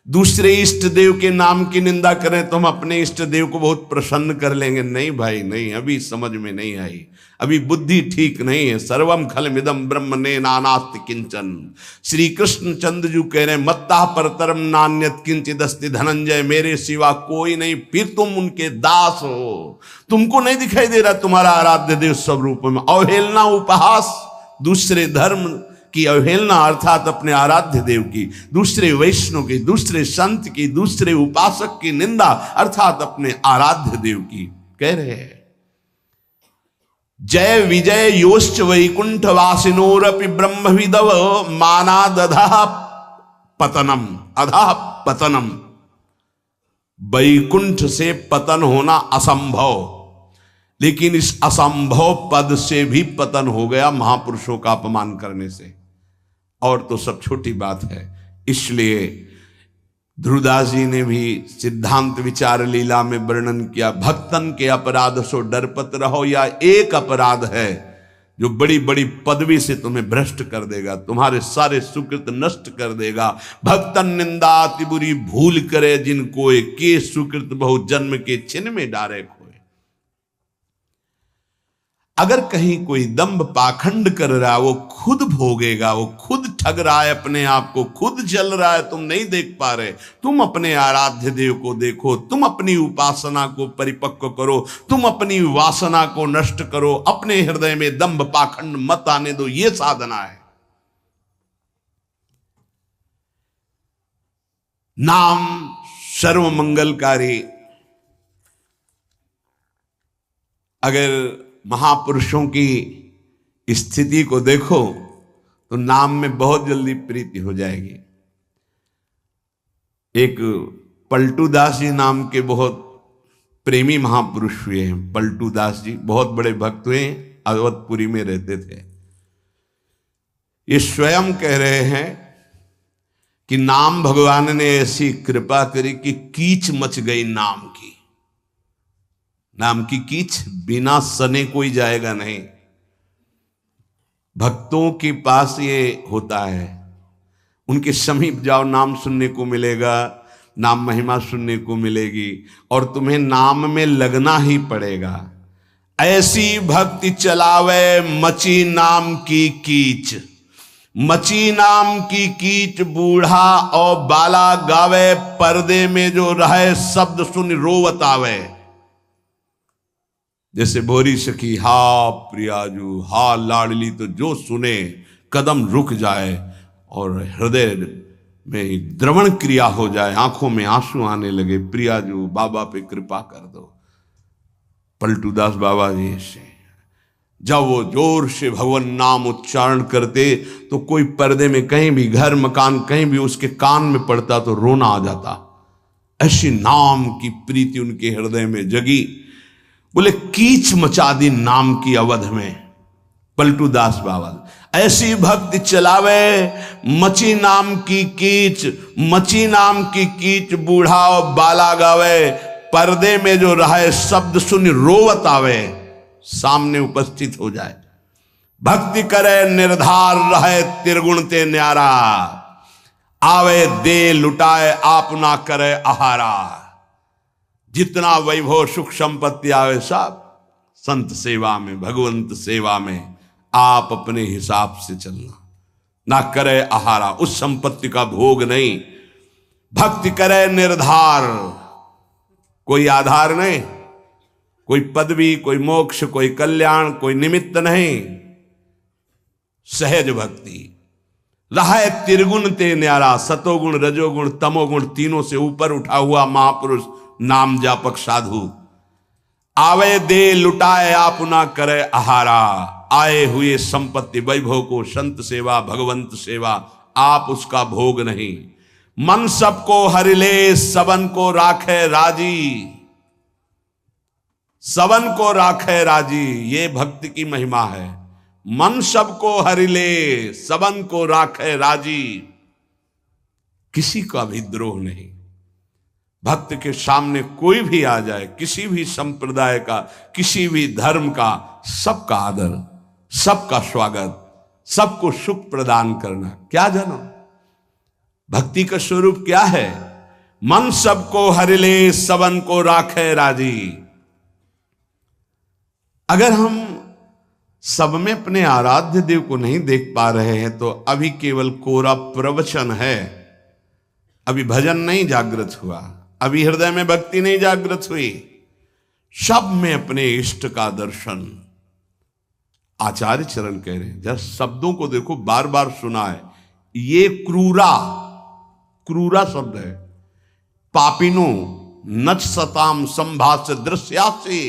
दूसरे इष्ट देव के नाम की निंदा करें, तो हम अपने इष्ट देव को बहुत प्रसन्न कर लेंगे। नहीं भाई नहीं, अभी समझ में नहीं आई, अभी बुद्धि ठीक नहीं है। सर्वम खलमिदं ब्रह्म ने नानास्ति किंचन। श्री कृष्ण चंद्र जी कह रहे हैं मत्ता परतरम नान्यत किंचित अस्ति धनंजय, मेरे सिवा कोई नहीं। फिर तुम उनके दास हो, तुमको नहीं दिखाई दे रहा तुम्हारा आराध्य देव स्वरूप में। अवहेलना, उपहास, दूसरे धर्म की अवहेलना अर्थात अपने आराध्य देव की, दूसरे वैष्णव की, दूसरे संत की, दूसरे उपासक की निंदा अर्थात अपने आराध्य देव की। कह रहे हैं जय विजय योश्च वैकुंठ वासिनोरपि ब्रह्मविदव मानादधा पतनम। अधा पतनम, वैकुंठ से पतन होना असंभव, लेकिन इस असंभव पद से भी पतन हो गया महापुरुषों का अपमान करने से। और तो सब छोटी बात है। इसलिए ध्रुवदास जी ने भी सिद्धांत विचार लीला में वर्णन किया, भक्तन के अपराध सो डरपत रहो। या एक अपराध है जो बड़ी बड़ी पदवी से तुम्हें भ्रष्ट कर देगा, तुम्हारे सारे सुकृत नष्ट कर देगा। भक्तन निंदा अति बुरी भूल करे, जिनको के सुकृत बहु जन्म के छिन में डारे खोए। अगर कहीं कोई दंभ पाखंड कर रहा है, वो खुद भोगेगा, वो खुद ठग रहा है अपने आप को, खुद जल रहा है, तुम नहीं देख पा रहे। तुम अपने आराध्य देव को देखो, तुम अपनी उपासना को परिपक्व करो, तुम अपनी वासना को नष्ट करो, अपने हृदय में दंभ पाखंड मत आने दो। ये साधना है। नाम सर्व मंगलकारी। अगर महापुरुषों की स्थिति को देखो तो नाम में बहुत जल्दी प्रीति हो जाएगी। एक पलटू दास जी नाम के बहुत प्रेमी महापुरुष हुए हैं। पलटू दास जी बहुत बड़े भक्त हुए, अवधपुरी में रहते थे। ये स्वयं कह रहे हैं कि नाम भगवान ने ऐसी कृपा करी कि कीच मच गई नाम की। नाम की कीच बिना सने कोई जाएगा नहीं। भक्तों के पास ये होता है, उनके समीप जाओ नाम सुनने को मिलेगा, नाम महिमा सुनने को मिलेगी, और तुम्हें नाम में लगना ही पड़ेगा। ऐसी भक्ति चलावे मची नाम की कीच, मची नाम की कीच बूढ़ा और बाला गावे, पर्दे में जो रहे शब्द सुन रोवत आवे। जैसे भोरी सखी हा प्रियाजू हा लाडली, तो जो सुने कदम रुक जाए और हृदय में एक द्रवण क्रिया हो जाए, आंखों में आंसू आने लगे। प्रियाजू बाबा पे कृपा कर दो। पलटूदास बाबा जी से जब वो जोर से भगवान नाम उच्चारण करते तो कोई पर्दे में कहीं भी, घर मकान कहीं भी उसके कान में पड़ता तो रोना आ जाता। ऐसी नाम की प्रीति उनके हृदय में जगी। बोले कीच मचा दी नाम की अवध में। पलटूदास बाबा ऐसी भक्ति चलावे मची नाम की कीच, मची नाम की कीच बूढ़ा और बाला गावे, पर्दे में जो रहे शब्द सुन रोवत आवे, सामने उपस्थित हो जाए। भक्ति करे निर्धार रहे त्रिगुण ते न्यारा, आवे दे लुटाए आप ना करे आहारा। जितना वैभव सुख संपत्ति आवे सब संत सेवा में, भगवंत सेवा में, आप अपने हिसाब से चलना, ना करे आहारा, उस संपत्ति का भोग नहीं। भक्ति करे निर्धार, कोई आधार नहीं, कोई पदवी, कोई मोक्ष, कोई कल्याण, कोई निमित्त नहीं। सहज भक्ति रहे त्रिगुण ते न्यारा, सतोगुण रजोगुण तमोगुण तीनों से ऊपर उठा हुआ महापुरुष नाम जापक साधु। आवे दे लुटाए आप ना करे आहारा, आए हुए संपत्ति वैभव को संत सेवा भगवंत सेवा आप उसका भोग नहीं। मन सबको हरिले सबन को राखे राजी, सबन को राखे राजी, ये भक्ति की महिमा है। मन सबको हरिले सबन को राखे राजी, किसी का भी द्रोह नहीं। भक्त के सामने कोई भी आ जाए, किसी भी संप्रदाय का, किसी भी धर्म का, सबका आदर, सबका स्वागत, सबको सुख प्रदान करना। क्या जानो भक्ति का स्वरूप क्या है? मन सबको हरिले सबन को राखे राजी। अगर हम सब में अपने आराध्य देव को नहीं देख पा रहे हैं तो अभी केवल कोरा प्रवचन है, अभी भजन नहीं जागृत हुआ, अभी हृदय में भक्ति नहीं जागृत हुई। सब में अपने इष्ट का दर्शन। आचार्य चरण कह रहे हैं, जब शब्दों को देखो, बार बार सुना है, ये क्रूरा, क्रूरा शब्द है। पापिनो नच सताम संभाष्य दृश्या से,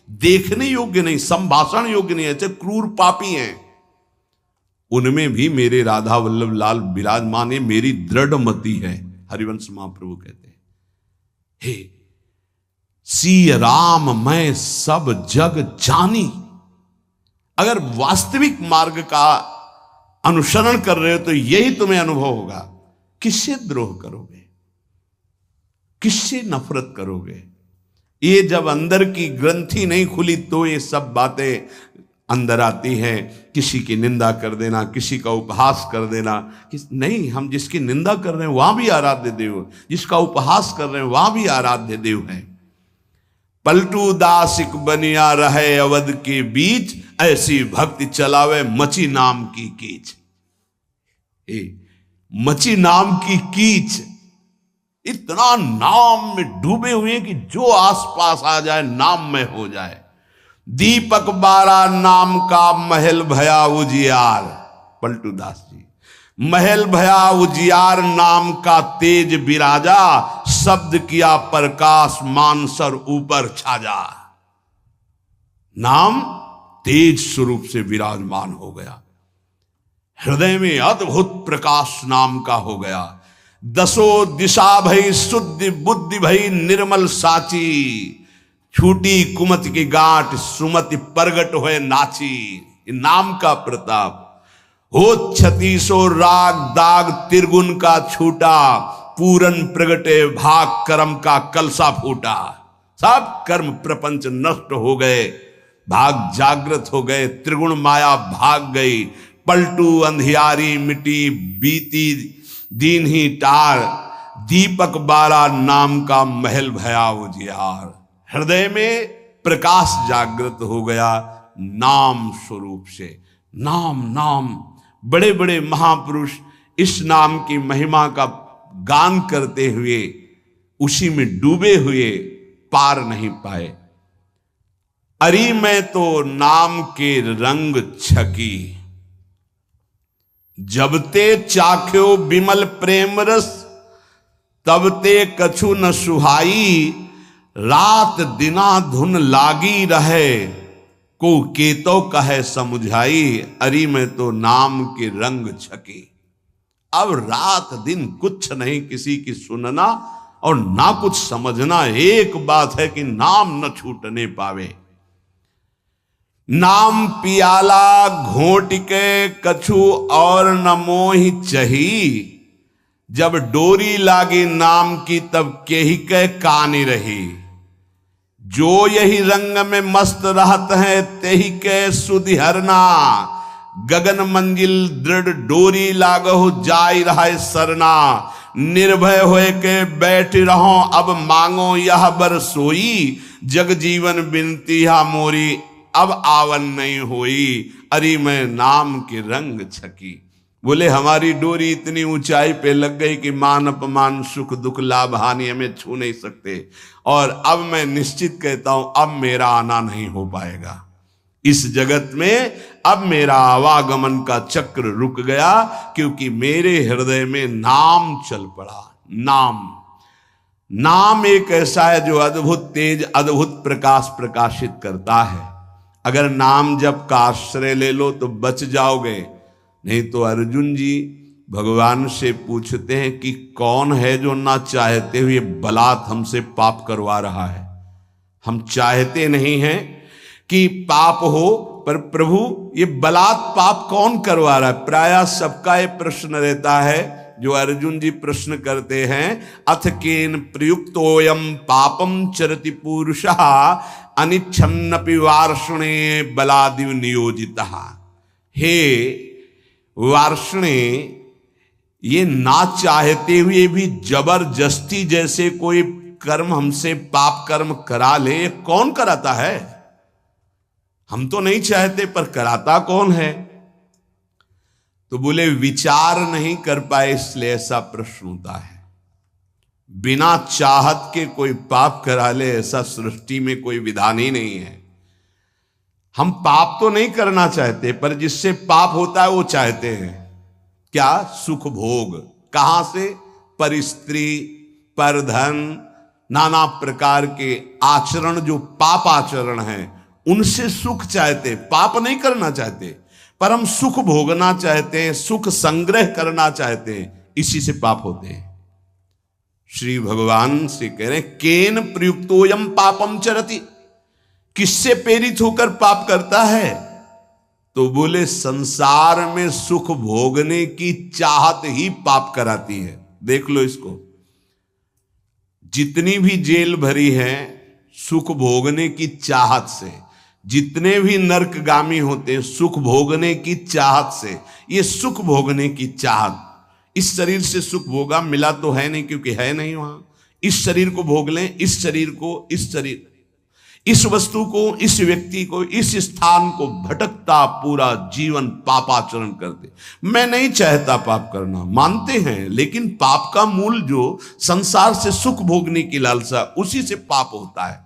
देखने योग्य नहीं, संभाषण योग्य नहीं, ऐसे क्रूर पापी हैं। उनमें भी मेरे राधा वल्लभ लाल विराजमान है, मेरी दृढ़ मति है। हरिवंश महाप्रभु कहते हैं, हे सी राम मैं सब जग जानी। अगर वास्तविक मार्ग का अनुसरण कर रहे हो तो यही तुम्हें अनुभव होगा। किससे द्रोह करोगे, किससे नफरत करोगे? ये जब अंदर की ग्रंथि नहीं खुली तो ये सब बातें अंदर आती हैं। किसी की निंदा कर देना, किसी का उपहास कर देना, नहीं, हम जिसकी निंदा कर रहे हैं वहां भी आराध्य देव, जिसका उपहास कर रहे हैं वहां भी आराध्य देव है। पलटू दासिक बनिया रहे अवध के बीच, ऐसी भक्ति चलावे मची नाम की कीच। मची नाम की कीच, इतना नाम में डूबे हुए कि जो आसपास आ जाए नाम में हो जाए। दीपक बारा नाम का महल भया उजियार। पलटू दास जी, महल भया उजियार नाम का तेज बिराजा, शब्द किया प्रकाश मानसर ऊपर छाजा। नाम तेज स्वरूप से विराजमान हो गया हृदय में अद्भुत प्रकाश नाम का हो गया। दसो दिशा भई शुद्धि बुद्धि भई निर्मल साची, छूटी कुमत की गांठ सुमति परगट होए नाची। नाम का प्रताप हो 36 राग दाग तिरगुन का छूटा, पूरन प्रगटे भाग कर्म का कलसा फूटा। सब कर्म प्रपंच नष्ट हो गए, भाग जागृत हो गए, त्रिगुण माया भाग गई, पलटू अंधियारी मिटी, बीती दीन ही टार, दीपक बारा नाम का महल भया उजियार। हृदय में प्रकाश जागृत हो गया नाम स्वरूप से। नाम नाम बड़े बड़े महापुरुष इस नाम की महिमा का गान करते हुए उसी में डूबे हुए पार नहीं पाए। अरी मैं तो नाम के रंग छकी, जब ते चाख्यो बिमल प्रेम रस, तब ते कछु न सुहाई, रात दिना धुन लागी रहे, को केतो कहे समुझाई। अरी में तो नाम के रंग छकी। अब रात दिन कुछ नहीं किसी की सुनना और ना कुछ समझना, एक बात है कि नाम न छूटने पावे। नाम पियाला घोट के कछु और न मोहि चही, जब डोरी लागी नाम की तब केही के कानी रही। जो यही रंग में मस्त रहत है तेही के सुधिहरना, गगन मंजिल दृढ़ डोरी लागो जाय रहा सरना। निर्भय होए के बैठ रहो अब मांगो यह बर सोई, जग जीवन बिनती हा मोरी अब आवन नहीं होई। अरे मैं नाम के रंग छकी। बोले हमारी डोरी इतनी ऊंचाई पे लग गई कि मान अपमान सुख दुख लाभ हानि हमें छू नहीं सकते, और अब मैं निश्चित कहता हूं अब मेरा आना नहीं हो पाएगा इस जगत में। अब मेरा आवागमन का चक्र रुक गया, क्योंकि मेरे हृदय में नाम चल पड़ा। नाम नाम एक ऐसा है जो अद्भुत तेज अद्भुत प्रकाश प्रकाशित करता है। अगर नाम जप का आश्रय ले लो तो बच जाओगे, नहीं तो अर्जुन जी भगवान से पूछते हैं कि कौन है जो ना चाहते हुए बलात् हमसे पाप करवा रहा है। हम चाहते नहीं हैं कि पाप हो, पर प्रभु ये बलात् पाप कौन करवा रहा है। प्रायः सबका ये प्रश्न रहता है जो अर्जुन जी प्रश्न करते हैं, अथ केन प्रयुक्तोयम पापम चरति पुरुषः अनिच्छन्नपि वार्ष्णे बलादिव नियोजितः। हे वार्ष्णे, ये ना चाहते हुए भी जबरदस्ती जैसे कोई कर्म हमसे पाप कर्म करा ले, कौन कराता है। हम तो नहीं चाहते पर कराता कौन है। तो बोले विचार नहीं कर पाए इसलिए ऐसा प्रश्न होता है। बिना चाहत के कोई पाप करा ले ऐसा सृष्टि में कोई विधान ही नहीं है। हम पाप तो नहीं करना चाहते, पर जिससे पाप होता है वो चाहते हैं। क्या? सुख भोग। कहां से? पर स्त्री, पर धन, नाना प्रकार के आचरण जो पाप आचरण हैं उनसे सुख चाहते, पाप नहीं करना चाहते, पर हम सुख भोगना चाहते हैं, सुख संग्रह करना चाहते हैं, इसी से पाप होते हैं। श्री भगवान से कह रहे हैं केन प्रयुक्तोयम पापम चरति, किससे प्रेरित होकर पाप करता है। तो बोले संसार में सुख भोगने की चाहत ही पाप कराती है। देख लो इसको, जितनी भी जेल भरी है सुख भोगने की चाहत से, जितने भी नरकगामी होते हैं सुख भोगने की चाहत से। ये सुख भोगने की चाहत, इस शरीर से सुख भोगा मिला तो है नहीं, क्योंकि है नहीं वहां। इस शरीर को भोग लें, इस शरीर को, इस शरीर, इस वस्तु को, इस व्यक्ति को, इस स्थान को भटकता पूरा जीवन पापाचरण करते। मैं नहीं चाहता पाप करना, मानते हैं, लेकिन पाप का मूल जो संसार से सुख भोगने की लालसा, उसी से पाप होता है।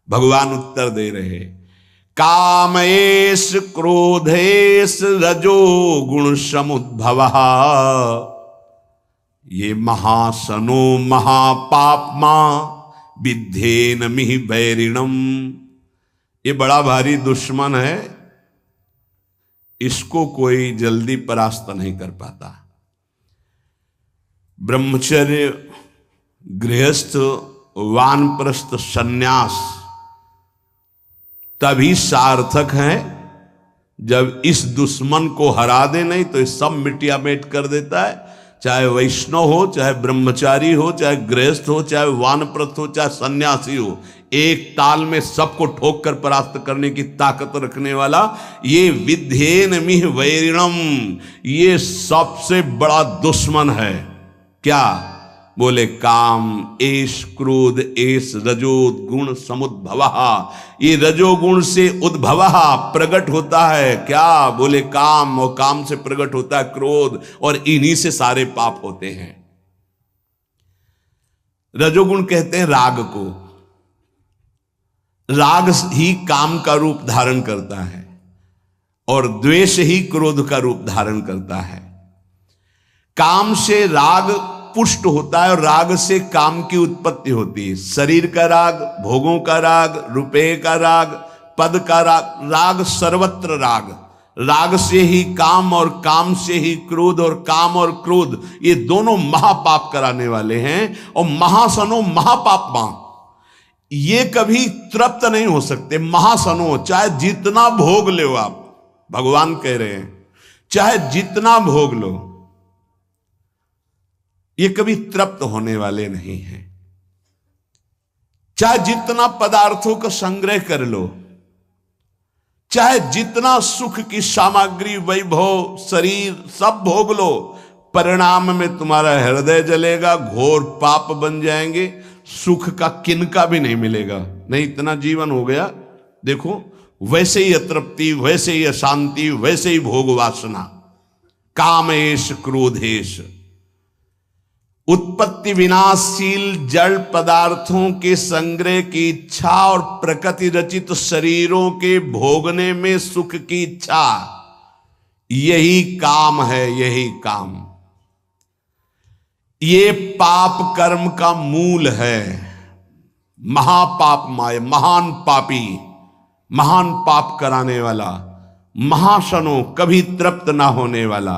भगवान उत्तर दे रहे, कामेश क्रोधेश रजो गुण समुद्भवः, ये महासनो महापापमा विद्धेन मिहि बैरिणम। ये बड़ा भारी दुश्मन है। इसको कोई जल्दी परास्त नहीं कर पाता। ब्रह्मचर्य, गृहस्थ, वानप्रस्थ, सन्यास तभी सार्थक है जब इस दुश्मन को हरा दे, नहीं तो इस सब मिटिया मेट कर देता है। चाहे वैष्णव हो, चाहे ब्रह्मचारी हो, चाहे गृहस्थ हो, चाहे वानप्रस्थ हो, चाहे सन्यासी हो, एक ताल में सबको ठोक कर परास्त करने की ताकत रखने वाला ये विध्येन मिह वैरिणम, ये सबसे बड़ा दुश्मन है। क्या बोले? काम, एष क्रोध, एष रजोगुण समुद्भवः, ये रजोगुण से उद्भवः प्रकट होता है। क्या बोले? काम, और काम से प्रकट होता है क्रोध, और इन्हीं से सारे पाप होते हैं। रजोगुण कहते हैं राग को, राग ही काम का रूप धारण करता है और द्वेष ही क्रोध का रूप धारण करता है। काम से राग पुष्ट होता है और राग से काम की उत्पत्ति होती है। शरीर का राग, भोगों का राग, रुपये का राग, पद का राग, राग सर्वत्र राग। राग से ही काम और काम से ही क्रोध, और काम और क्रोध ये दोनों महापाप कराने वाले हैं। और महासनो महापापमा, ये कभी तृप्त नहीं हो सकते। महासनो, चाहे जितना भोग लो आप, भगवान कह रहे हैं चाहे जितना भोग लो, ये कभी तृप्त होने वाले नहीं हैं। चाहे जितना पदार्थों का संग्रह कर लो, चाहे जितना सुख की सामग्री, वैभव, शरीर सब भोग लो, परिणाम में तुम्हारा हृदय जलेगा, घोर पाप बन जाएंगे, सुख का किनका भी नहीं मिलेगा। नहीं, इतना जीवन हो गया, देखो वैसे ही अतृप्ति, वैसे ही अशांति, वैसे ही भोग वासना। कामेश क्रोधेश, उत्पत्ति विनाशशील जड़ पदार्थों के संग्रह की इच्छा और प्रकृति रचित शरीरों के भोगने में सुख की इच्छा, यही काम है, यही काम। ये पाप कर्म का मूल है। महापाप माय, महान पापी, महान पाप कराने वाला, महाशनो, कभी तृप्त ना होने वाला,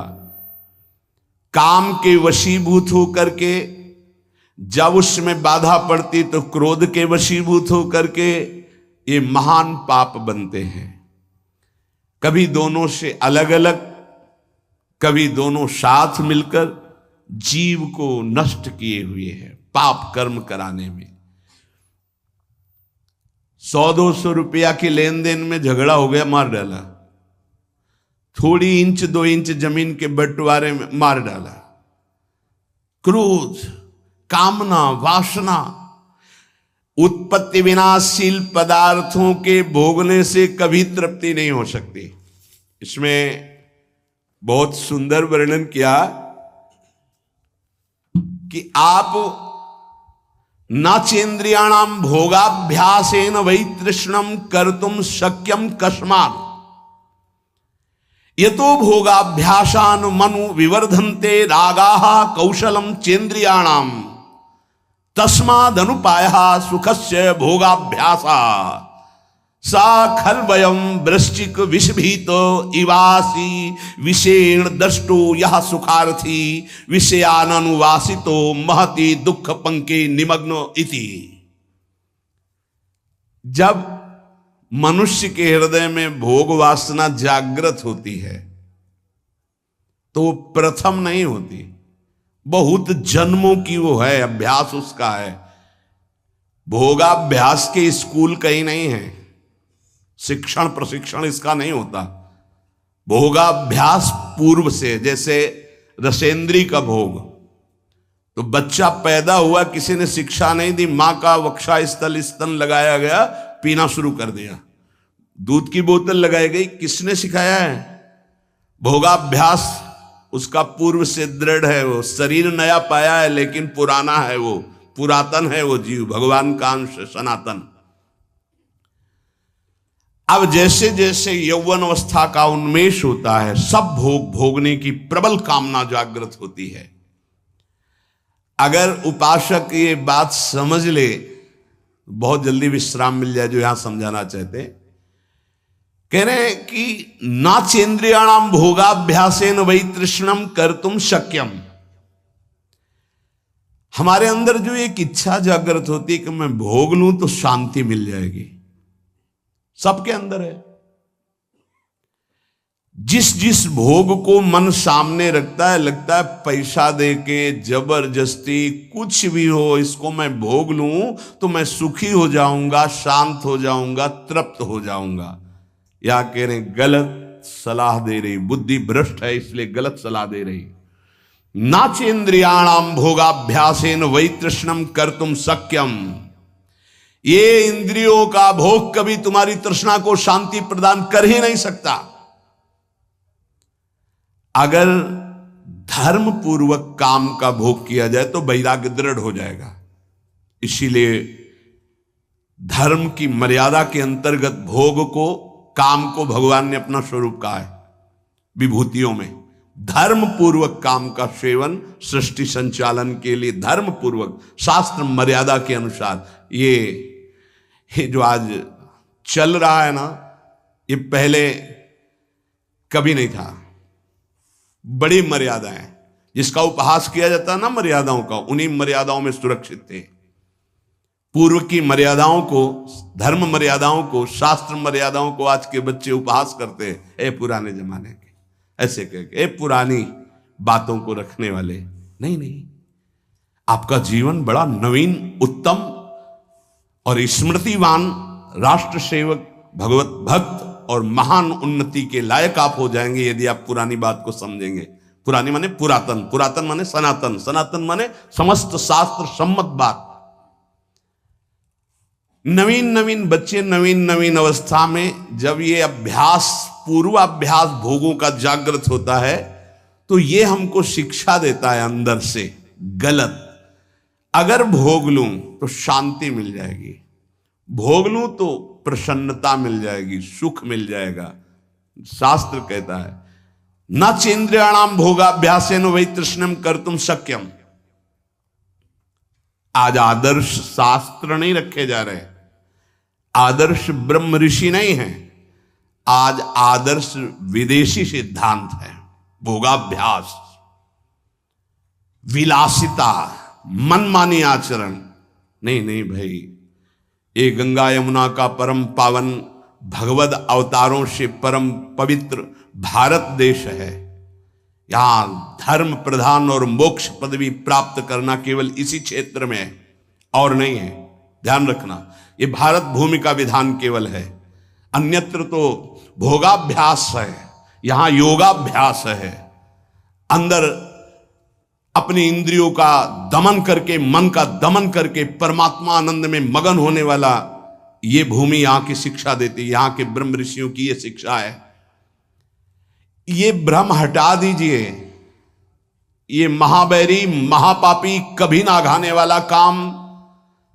काम के वशीभूत होकर के, जब उसमें बाधा पड़ती तो क्रोध के वशीभूत होकर के ये महान पाप बनते हैं। कभी दोनों से अलग अलग, कभी दोनों साथ मिलकर जीव को नष्ट किए हुए हैं पाप कर्म कराने में। 100-200 रुपया के लेन देन में झगड़ा हो गया, मार डाला। थोड़ी इंच 2 इंच जमीन के बंटवारे में मार डाला। क्रोध, कामना, वासना, उत्पत्ति विनाशशील पदार्थों के भोगने से कभी तृप्ति नहीं हो सकती। इसमें बहुत सुंदर वर्णन किया कि आप नाचेन्द्रियाणाम भोगाभ्यासेन वै तृष्णम कर्तुम शक्यम कस्मात् यतो भोगाभ्यासान मनु विवर्धन्ते रागाः कौशलम चेन्द्रियाणाम तस्मादनुपायः सुखस्य भोगाभ्यासा सा खल्वयम वृश्चिक विषभीत इवासी विषेण दष्टो यह सुखार्थी विषयानुवासितो महति दुख पंके निमग्नो इति। जब मनुष्य के हृदय में भोग वासना जागृत होती है तो प्रथम नहीं होती, बहुत जन्मों की वो है, अभ्यास उसका है। भोगाभ्यास के स्कूल कहीं नहीं है, शिक्षण प्रशिक्षण इसका नहीं होता। भोगाभ्यास पूर्व से, जैसे रसेंद्री का भोग, तो बच्चा पैदा हुआ, किसी ने शिक्षा नहीं दी, मां का वक्षा स्थल स्तन लगाया गया, पीना शुरू कर दिया। दूध की बोतल लगाई गई, किसने सिखाया है? भोगाभ्यास उसका पूर्व से दृढ़ है। वो शरीर नया पाया है लेकिन पुराना है, वो पुरातन है, वो जीव भगवान का अंश सनातन। अब जैसे जैसे यौवन अवस्था का उन्मेष होता है, सब भोग भोगने की प्रबल कामना जागृत होती है। अगर उपासक ये बात समझ ले, बहुत जल्दी विश्राम मिल जाए, जो यहां समझाना चाहते हैं कह रहे हैं कि नाचेन्द्रियाणाम भोगाभ्यासेन वै तृष्णम कर्तुम शक्यम। हमारे अंदर जो एक इच्छा जागृत होती है कि मैं भोग लूं तो शांति मिल जाएगी, सबके अंदर है। जिस जिस भोग को मन सामने रखता है, लगता है पैसा देके जबरदस्ती कुछ भी हो इसको मैं भोग लूं तो मैं सुखी हो जाऊंगा, शांत हो जाऊंगा, तृप्त हो जाऊंगा। या कह रहे गलत सलाह दे रही, बुद्धि भ्रष्ट है इसलिए गलत सलाह दे रही। नाचेन्द्रियाणाम भोगाभ्यासेन वै तृष्णम कर्तुम शक्यम। ये इंद्रियों का भोग कभी तुम्हारी तृष्णा को शांति प्रदान कर ही नहीं सकता। अगर धर्म पूर्वक काम का भोग किया जाए तो वैराग्य दृढ़ हो जाएगा। इसीलिए धर्म की मर्यादा के अंतर्गत भोग को, काम को भगवान ने अपना स्वरूप कहा है विभूतियों में। धर्म पूर्वक काम का सेवन सृष्टि संचालन के लिए धर्म पूर्वक शास्त्र मर्यादा के अनुसार, ये जो आज चल रहा है ना, ये पहले कभी नहीं था। बड़ी मर्यादाएं, जिसका उपहास किया जाता है ना मर्यादाओं का, उन्हीं मर्यादाओं में सुरक्षित थे। पूर्व की मर्यादाओं को, धर्म मर्यादाओं को, शास्त्र मर्यादाओं को आज के बच्चे उपहास करते हैं। ए पुराने जमाने के, ऐसे कह के, ए पुरानी बातों को रखने वाले। नहीं नहीं, आपका जीवन बड़ा नवीन, उत्तम और स्मृतिवान, राष्ट्र सेवक, भगवत भक्त और महान उन्नति के लायक आप हो जाएंगे यदि आप पुरानी बात को समझेंगे। पुरानी माने पुरातन, पुरातन माने सनातन, सनातन माने समस्त शास्त्र सम्मत बात। नवीन नवीन बच्चे नवीन नवीन अवस्था में जब ये अभ्यास, पूर्वाभ्यास भोगों का जागृत होता है तो ये हमको शिक्षा देता है अंदर से गलत। अगर भोग लूं तो शांति मिल जाएगी, भोग लूं तो प्रसन्नता मिल जाएगी, सुख मिल जाएगा। शास्त्र कहता है न चेन्द्रियाणाम भोगाभ्यासेन वै तृष्णम कर्तुम शक्यम। आज आदर्श शास्त्र नहीं रखे जा रहे, आदर्श ब्रह्म ऋषि नहीं है, आज आदर्श विदेशी सिद्धांत है। भोगाभ्यास, विलासिता, मनमानी आचरण। नहीं नहीं भाई, ये गंगा यमुना का परम पावन भगवद अवतारों से परम पवित्र भारत देश है। यहां धर्म प्रधान और मोक्ष पदवी प्राप्त करना केवल इसी क्षेत्र में है और नहीं है, ध्यान रखना। ये भारत भूमि का विधान केवल है, अन्यत्र तो भोगाभ्यास है, यहां योगाभ्यास है। अंदर अपनी इंद्रियों का दमन करके, मन का दमन करके परमात्मा आनंद में मगन होने वाला ये भूमि यहां की शिक्षा देती है। यहां के ब्रह्म ऋषियों की ये शिक्षा है। ये भ्रम हटा दीजिए, ये महाबैरी महापापी कभी ना घाने वाला काम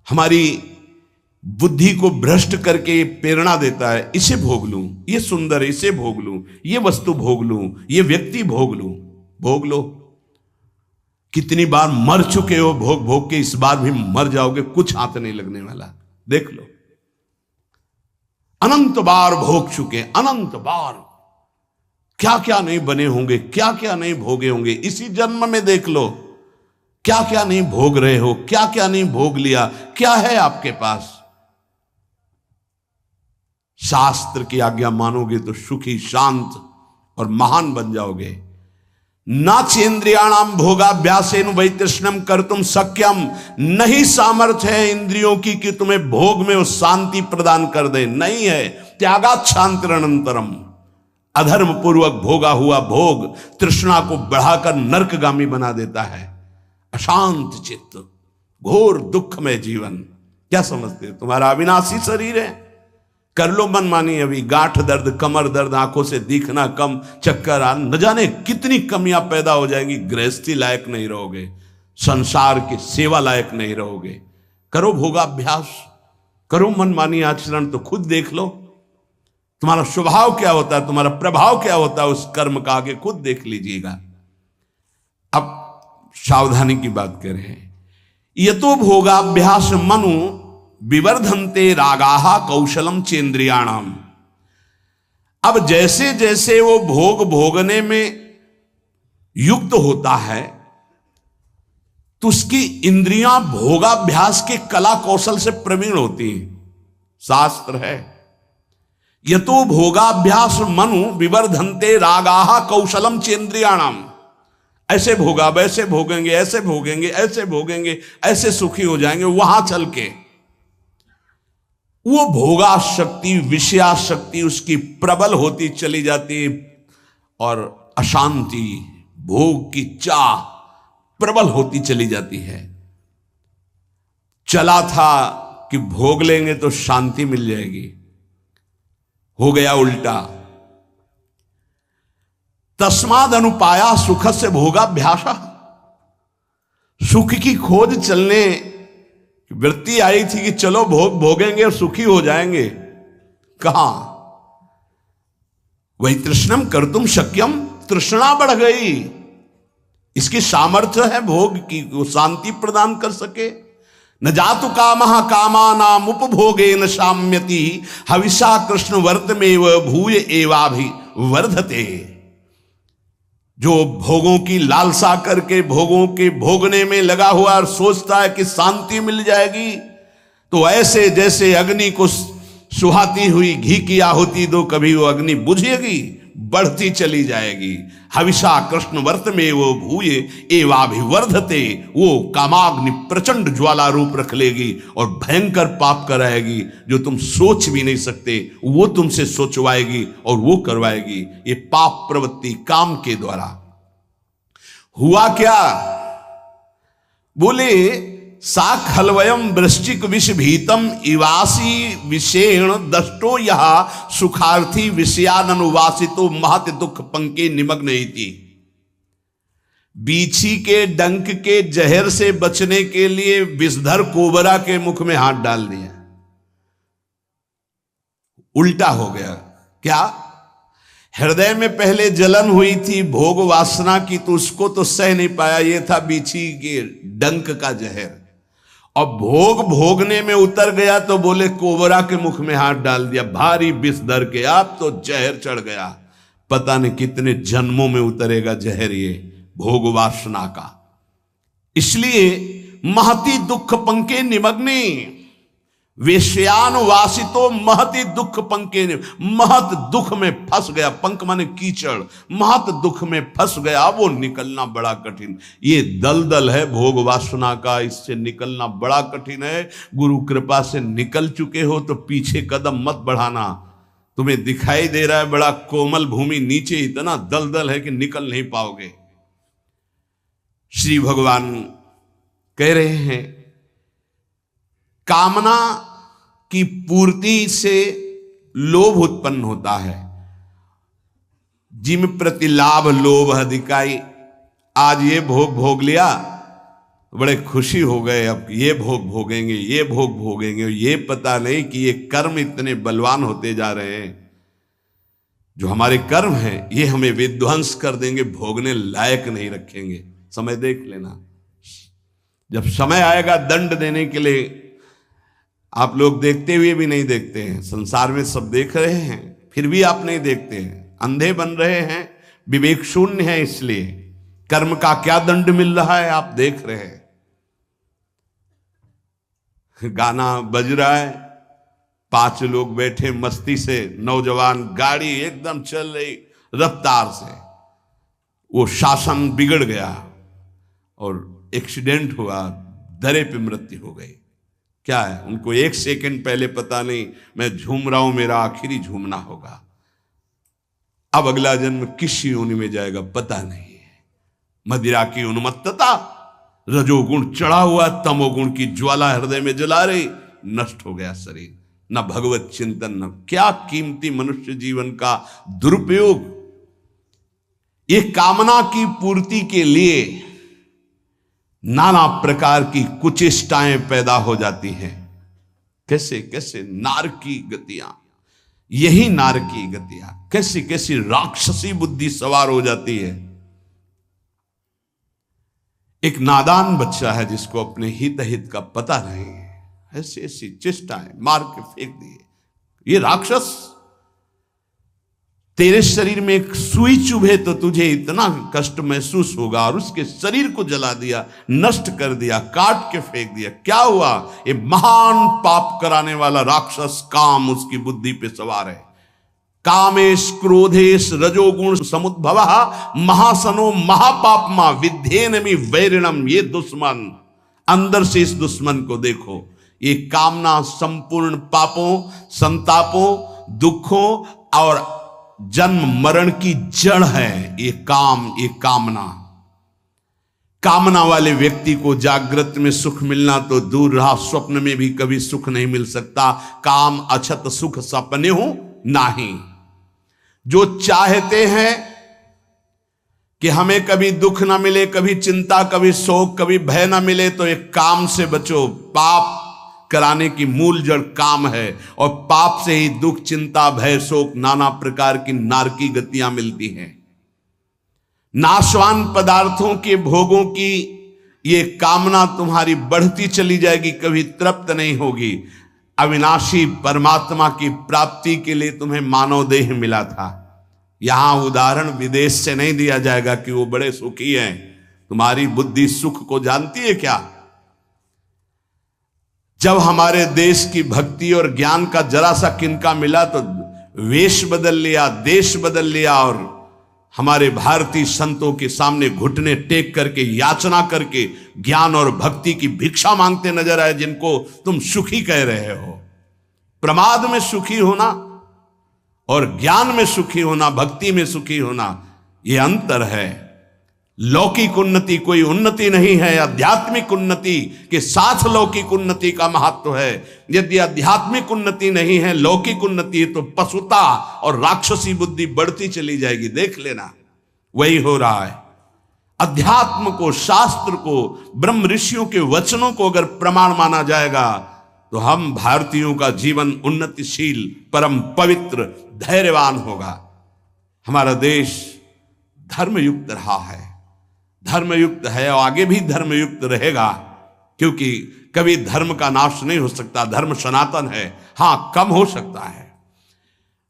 हमारी बुद्धि को भ्रष्ट करके प्रेरणा देता है। इसे भोग लूं, ये सुंदर है, इसे भोग लूं, ये वस्तु भोग लूं, ये व्यक्ति भोग लूं। भोग लो, कितनी बार मर चुके हो भोग भोग के, इस बार भी मर जाओगे, कुछ हाथ नहीं लगने वाला। देख लो, अनंत बार भोग चुके, अनंत बार क्या क्या नहीं बने होंगे, क्या क्या नहीं भोगे होंगे। इसी जन्म में देख लो क्या क्या नहीं भोग रहे हो, क्या क्या नहीं भोग लिया, क्या है आपके पास। शास्त्र की आज्ञा मानोगे तो सुखी, शांत और महान बन जाओगे। नाचेन्द्रियाणाम भोगाभ्यासेन वै तृष्णम कर्तुम शक्यम। नहीं सामर्थ्य है इंद्रियों की कि तुम्हें भोग में वो शांति प्रदान कर दे, नहीं है। त्यागाच्छांतरनंतरम, अधर्म पूर्वक भोगा हुआ भोग तृष्णा को बढ़ाकर नरकगामी बना देता है। अशांत चित्त, घोर दुख में जीवन। क्या समझते हो, तुम्हारा अविनाशी शरीर है, कर लो मनमानी। अभी गांठ दर्द, कमर दर्द, आंखों से दिखना कम, चक्कर आ, न जाने कितनी कमियां पैदा हो जाएंगी। गृहस्थी लायक नहीं रहोगे, संसार की सेवा लायक नहीं रहोगे। करो भोगाभ्यास, करो मनमानी आचरण, तो खुद देख लो तुम्हारा स्वभाव क्या होता है, तुम्हारा प्रभाव क्या होता है उस कर्म का। आगे खुद देख लीजिएगा। अब सावधानी की बात कर रहे हैं। यतो भोगाभ्यास मनु विवर्धन्ते रागाः कौशलम चेन्द्रियाणाम। अब जैसे जैसे वो भोग भोगने में युक्त होता है तो उसकी इंद्रियां भोगाभ्यास के कला कौशल से प्रवीण होती हैं। शास्त्र है, यतो भोगाभ्यास मनु विवर्धन्ते रागाः कौशलम चेन्द्रियाणाम। ऐसे भोगा, वैसे भोगेंगे, ऐसे भोगेंगे, ऐसे भोगेंगे, ऐसे सुखी हो जाएंगे। वहां चल के वो भोगा शक्ति, विषया शक्ति उसकी प्रबल होती चली जाती और अशांति, भोग की चाह प्रबल होती चली जाती है। चला था कि भोग लेंगे तो शांति मिल जाएगी, हो गया उल्टा। तस्माद अनुपाया सुख से भोगाभ्यासा। सुख की खोज चलने वृत्ति आई थी कि चलो भोग भोगेंगे और सुखी हो जाएंगे। कहां? वही तृष्णम कर्तुम शक्यम, तृष्णा बढ़ गई। इसकी सामर्थ्य है भोग की, वो शांति प्रदान कर सके। न जातु कामः कामानाम उपभोगे न शाम्यति, हविषा कृष्ण वर्तमेव भूय एवाभि वर्धते। जो भोगों की लालसा करके भोगों के भोगने में लगा हुआ और सोचता है कि शांति मिल जाएगी, तो ऐसे जैसे अग्नि को सुहाती हुई घी की आहुति दो, कभी वो अग्नि बुझेगी, बढ़ती चली जाएगी। हविषा कृष्ण वर्त में वो भूये एवाभिवर्धते, वो कामाग्नि प्रचंड ज्वाला रूप रख लेगी और भयंकर पाप कराएगी। जो तुम सोच भी नहीं सकते वो तुमसे सोचवाएगी और वो करवाएगी। ये पाप प्रवृत्ति काम के द्वारा। हुआ क्या? बोले सा खलवयम वृश्चिक विष भीतम इवासी विषेण दष्टो यह सुखार्थी विषयानुवासितो महत दुख पंके निमग्न इति। बीछी के डंक के जहर से बचने के लिए विषधर कोबरा के मुख में हाथ डाल दिया। उल्टा हो गया। क्या? हृदय में पहले जलन हुई थी भोग वासना की, तो उसको तो सह नहीं पाया। ये था बीछी के डंक का जहर। और भोग भोगने में उतर गया तो बोले कोबरा के मुख में हाथ डाल दिया, भारी विष धर के। आप तो जहर चढ़ गया। पता नहीं कितने जन्मों में उतरेगा जहर ये भोग वासना का। इसलिए महति दुख पंके निमग्ने, वेश्यानुवासितो महति दुख पंके, महत दुख में फंस गया। पंक माने कीचड़, महत दुख में फंस गया। वो निकलना बड़ा कठिन। ये दलदल है भोग वासना का, इससे निकलना बड़ा कठिन है। गुरु कृपा से निकल चुके हो तो पीछे कदम मत बढ़ाना। तुम्हें दिखाई दे रहा है बड़ा कोमल भूमि, नीचे इतना दलदल है कि निकल नहीं पाओगे। श्री भगवान कह रहे हैं कामना की पूर्ति से लोभ उत्पन्न होता है। जिम प्रति लाभ लोभ अधिकाई। आज ये भोग भोग लिया, बड़े खुशी हो गए, अब ये भोग भोगेंगे, ये भोग भोगेंगे। ये पता नहीं कि ये कर्म इतने बलवान होते जा रहे हैं। जो हमारे कर्म हैं ये हमें विध्वंस कर देंगे, भोगने लायक नहीं रखेंगे। समय देख लेना, जब समय आएगा दंड देने के लिए। आप लोग देखते हुए भी नहीं देखते हैं। संसार में सब देख रहे हैं, फिर भी आप नहीं देखते हैं। अंधे बन रहे हैं, विवेक शून्य है। इसलिए कर्म का क्या दंड मिल रहा है आप देख रहे हैं। गाना बज रहा है, 5 लोग बैठे मस्ती से, नौजवान, गाड़ी एकदम चल रही रफ्तार से। वो शासन बिगड़ गया और एक्सीडेंट हुआ, दरे पे मृत्यु हो गई। क्या है? उनको 1 सेकंड पहले पता नहीं मैं झूम रहा हूं, मेरा आखिरी झूमना होगा। अब अगला जन्म किस योनि में जाएगा पता नहीं है। मदिरा की उन्मत्तता, रजोगुण चढ़ा हुआ, तमोगुण की ज्वाला हृदय में जला रही, नष्ट हो गया शरीर। न भगवत चिंतन, न क्या कीमती मनुष्य जीवन का दुरुपयोग। ये कामना की पूर्ति के लिए नाना प्रकार की कुचेष्टाएं पैदा हो जाती हैं। कैसे कैसे नार की गतियां, यही नार की गतियां, कैसी कैसी राक्षसी बुद्धि सवार हो जाती है। एक नादान बच्चा है जिसको अपने हित अहित का पता नहीं है, ऐसी ऐसी चेष्टाएं मार के फेंक दिए। ये राक्षस तेरे शरीर में एक सुई चुभे तो तुझे इतना कष्ट महसूस होगा, और उसके शरीर को जला दिया, नष्ट कर दिया, काट के फेंक दिया। क्या हुआ? ये महान पाप कराने वाला राक्षस काम उसकी बुद्धि पे सवार है। कामेश क्रोधेश रजोगुण समुद्भव महासनो महापापमा विध्येनमि वैरिणम। ये दुश्मन, अंदर से इस दुश्मन को देखो। ये कामना संपूर्ण पापों, संतापों, दुखों और जन्म मरण की जड़ है। ये काम, ये कामना। कामना वाले व्यक्ति को जागृत में सुख मिलना तो दूर रहा, स्वप्न में भी कभी सुख नहीं मिल सकता। काम अछत सुख सपने हो नहीं। जो चाहते हैं कि हमें कभी दुख ना मिले, कभी चिंता, कभी शोक, कभी भय ना मिले, तो एक काम से बचो। पाप कराने की मूल जड़ काम है, और पाप से ही दुख, चिंता, भय, शोक, नाना प्रकार की नारकी गतियां मिलती हैं। नाशवान पदार्थों के भोगों की ये कामना तुम्हारी बढ़ती चली जाएगी, कभी तृप्त नहीं होगी। अविनाशी परमात्मा की प्राप्ति के लिए तुम्हें मानव देह मिला था। यहां उदाहरण विदेश से नहीं दिया जाएगा कि वो बड़े सुखी हैं। तुम्हारी बुद्धि सुख को जानती है क्या? जब हमारे देश की भक्ति और ज्ञान का जरा सा किनका मिला तो वेश बदल लिया, देश बदल लिया, और हमारे भारतीय संतों के सामने घुटने टेक करके, याचना करके ज्ञान और भक्ति की भिक्षा मांगते नजर आए, जिनको तुम सुखी कह रहे हो। प्रमाद में सुखी होना और ज्ञान में सुखी होना, भक्ति में सुखी होना, यह अंतर है। लौकिक उन्नति कोई उन्नति नहीं है। आध्यात्मिक उन्नति के साथ लौकिक उन्नति का महत्व है। यदि आध्यात्मिक उन्नति नहीं है, लौकिक उन्नति है, तो पशुता और राक्षसी बुद्धि बढ़ती चली जाएगी। देख लेना, वही हो रहा है। अध्यात्म को, शास्त्र को, ब्रह्म ऋषियों के वचनों को अगर प्रमाण माना जाएगा तो हम भारतीयों का जीवन उन्नतिशील, परम पवित्र, धैर्यवान होगा। हमारा देश धर्मयुक्त रहा है, धर्मयुक्त है, और आगे भी धर्मयुक्त रहेगा, क्योंकि कभी धर्म का नाश नहीं हो सकता। धर्म सनातन है। हां, कम हो सकता है,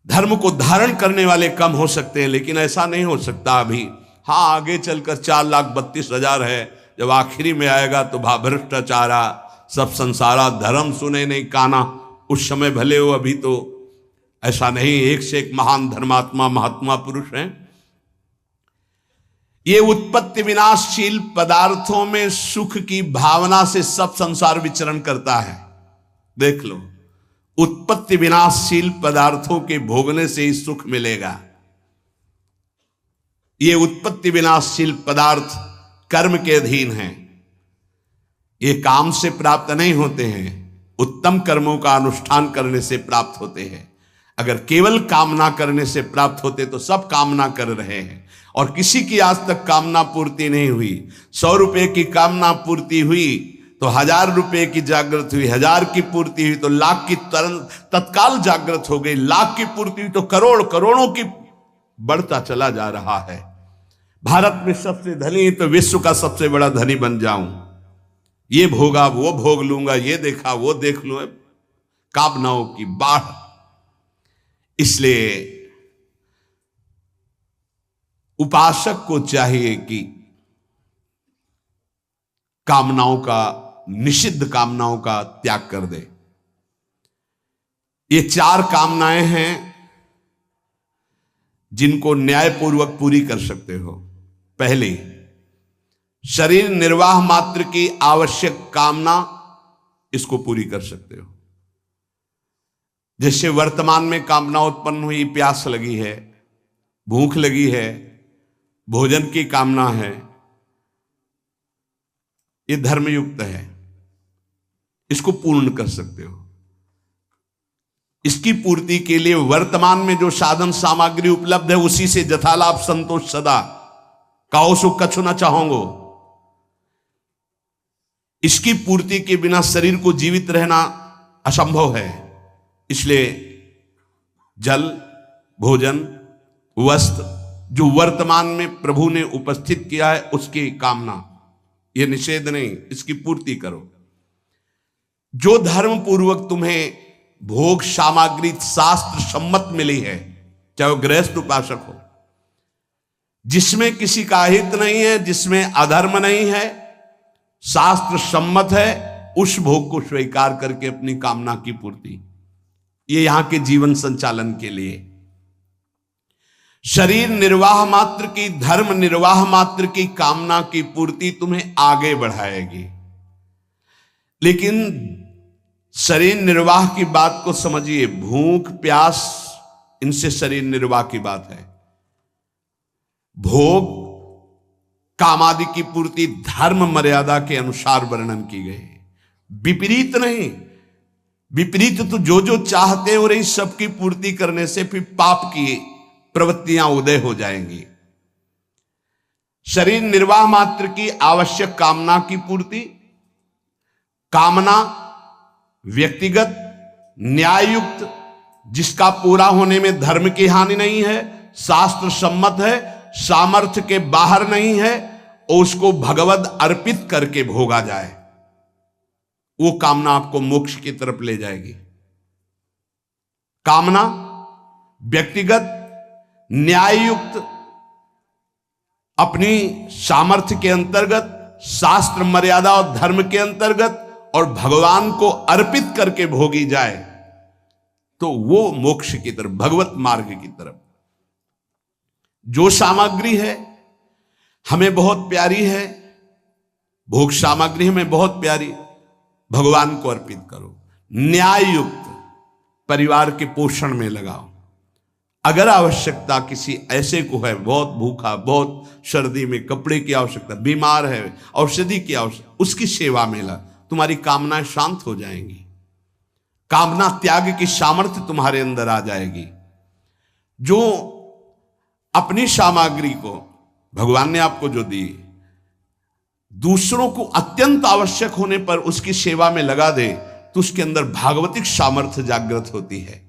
धर्म को धारण करने वाले कम हो सकते हैं, लेकिन ऐसा नहीं हो सकता अभी। हां, आगे चलकर 4,32,000 है, जब आखिरी में आएगा तो भ्रष्टाचारा सब संसारा, धर्म सुने नहीं काना, उस समय भले हो, अभी तो ऐसा नहीं। एक से एक महान धर्मात्मा, महात्मा पुरुष हैं। ये उत्पत्ति विनाशशील पदार्थों में सुख की भावना से सब संसार विचरण करता है। देख लो, उत्पत्ति विनाशशील पदार्थों के भोगने से ही सुख मिलेगा। ये उत्पत्ति विनाशशील पदार्थ कर्म के अधीन हैं। ये काम से प्राप्त नहीं होते हैं, उत्तम कर्मों का अनुष्ठान करने से प्राप्त होते हैं। अगर केवल कामना करने से प्राप्त होते तो सब कामना कर रहे हैं, और किसी की आज तक कामना पूर्ति नहीं हुई। 100 रुपए की कामना पूर्ति हुई तो 1000 रुपए की जागृत हुई, 1000 की पूर्ति हुई तो लाख की तत्काल जागृत हो गई, लाख की पूर्ति हुई तो करोड़, करोड़ों की बढ़ता चला जा रहा है। भारत में सबसे धनी तो विश्व का सबसे बड़ा धनी बन जाऊं, ये भोगा वो भोग लूंगा, ये देखा वो देख लूं, कामनाओं की बाढ़। इसलिए उपासक को चाहिए कि कामनाओं का, निषिद्ध कामनाओं का त्याग कर दे। ये 4 कामनाएं हैं जिनको न्यायपूर्वक पूरी कर सकते हो। पहली, शरीर निर्वाह मात्र की आवश्यक कामना, इसको पूरी कर सकते हो। जैसे वर्तमान में कामना उत्पन्न हुई, प्यास लगी है, भूख लगी है, भोजन की कामना है, ये धर्मयुक्त है, इसको पूर्ण कर सकते हो। इसकी पूर्ति के लिए वर्तमान में जो साधन सामग्री उपलब्ध है उसी से जथालाभ संतोष सदा, काओ सुख कछु न चाहोगो। इसकी पूर्ति के बिना शरीर को जीवित रहना असंभव है। इसलिए जल, भोजन, वस्त्र जो वर्तमान में प्रभु ने उपस्थित किया है उसकी कामना, यह निषेध नहीं, इसकी पूर्ति करो। जो धर्म पूर्वक तुम्हें भोग सामग्री शास्त्र सम्मत मिली है चाहे वो गृहस्थ उपासक हो, जिसमें किसी का हित नहीं है, जिसमें अधर्म नहीं है, शास्त्र सम्मत है, उस भोग को स्वीकार करके अपनी कामना की पूर्ति, ये यहां के जीवन संचालन के लिए। शरीर निर्वाह मात्र की, धर्म निर्वाह मात्र की कामना की पूर्ति तुम्हें आगे बढ़ाएगी। लेकिन शरीर निर्वाह की बात को समझिए, भूख प्यास इनसे शरीर निर्वाह की बात है। भोग कामादि की पूर्ति धर्म मर्यादा के अनुसार वर्णन की गई, विपरीत नहीं। विपरीत तो जो जो चाहते हैं और इस सब की पूर्ति करने से फिर पाप की प्रवृत्तियां उदय हो जाएंगी। शरीर निर्वाह मात्र की आवश्यक कामना की पूर्ति, कामना व्यक्तिगत न्याययुक्त, जिसका पूरा होने में धर्म की हानि नहीं है, शास्त्र सम्मत है, सामर्थ्य के बाहर नहीं है, और उसको भगवत अर्पित करके भोगा जाए, वो कामना आपको मोक्ष की तरफ ले जाएगी। कामना व्यक्तिगत न्याययुक्त, अपनी सामर्थ्य के अंतर्गत, शास्त्र मर्यादा और धर्म के अंतर्गत, और भगवान को अर्पित करके भोगी जाए, तो वो मोक्ष की तरफ, भगवत मार्ग की तरफ। जो सामग्री है हमें बहुत प्यारी है, भोग सामग्री हमें बहुत प्यारी, भगवान को अर्पित करो। न्याययुक्त परिवार के पोषण में लगाओ। अगर आवश्यकता किसी ऐसे को है, बहुत भूखा, बहुत सर्दी में कपड़े की आवश्यकता, बीमार है, औषधि की आवश्यकता, उसकी सेवा में लगा, तुम्हारी कामनाएं शांत हो जाएंगी, कामना त्याग की सामर्थ्य तुम्हारे अंदर आ जाएगी। जो अपनी सामग्री को भगवान ने आपको जो दी, दूसरों को अत्यंत आवश्यक होने पर उसकी सेवा में लगा दे, तो उसके अंदर भागवतिक सामर्थ्य जागृत होती है।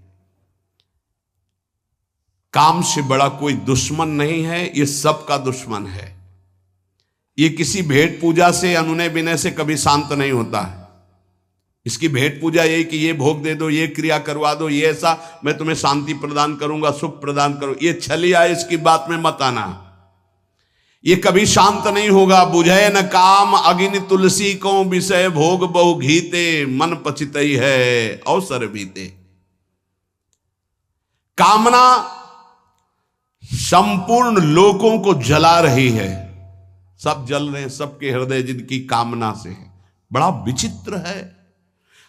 काम से बड़ा कोई दुश्मन नहीं है, ये सबका दुश्मन है। ये किसी भेंट पूजा से, अनुनय विनय से कभी शांत नहीं होता है। इसकी भेंट पूजा यही कि ये भोग दे दो, ये क्रिया करवा दो, ये ऐसा मैं तुम्हें शांति प्रदान करूंगा, सुख प्रदान करूं, ये छलिया, इसकी बात में मत आना। ये कभी शांत नहीं होगा। बुझे न काम अग्नि तुलसी को, विषय भोग बहु घीते, मन पचितई है अवसर बीते। कामना संपूर्ण लोकों को जला रही है, सब जल रहे हैं, सबके हृदय जिनकी कामना से है। बड़ा विचित्र है,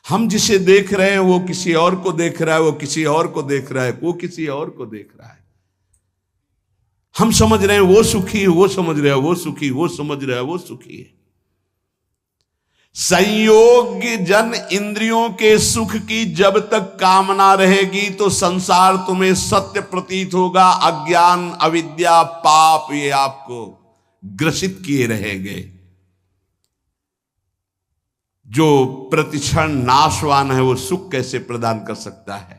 हम जिसे देख रहे हैं वो किसी और को देख रहा है, वो किसी और को देख रहा है, वो किसी और को देख रहा है। हम समझ रहे हैं वो सुखी है, वो समझ रहा है वो सुखी, वो समझ रहा है वो सुखी है। संयोग जन इंद्रियों के सुख की जब तक कामना रहेगी तो संसार तुम्हें सत्य प्रतीत होगा। अज्ञान, अविद्या, पाप ये आपको ग्रसित किए रहेंगे। जो प्रतिक्षण नाशवान है वो सुख कैसे प्रदान कर सकता है?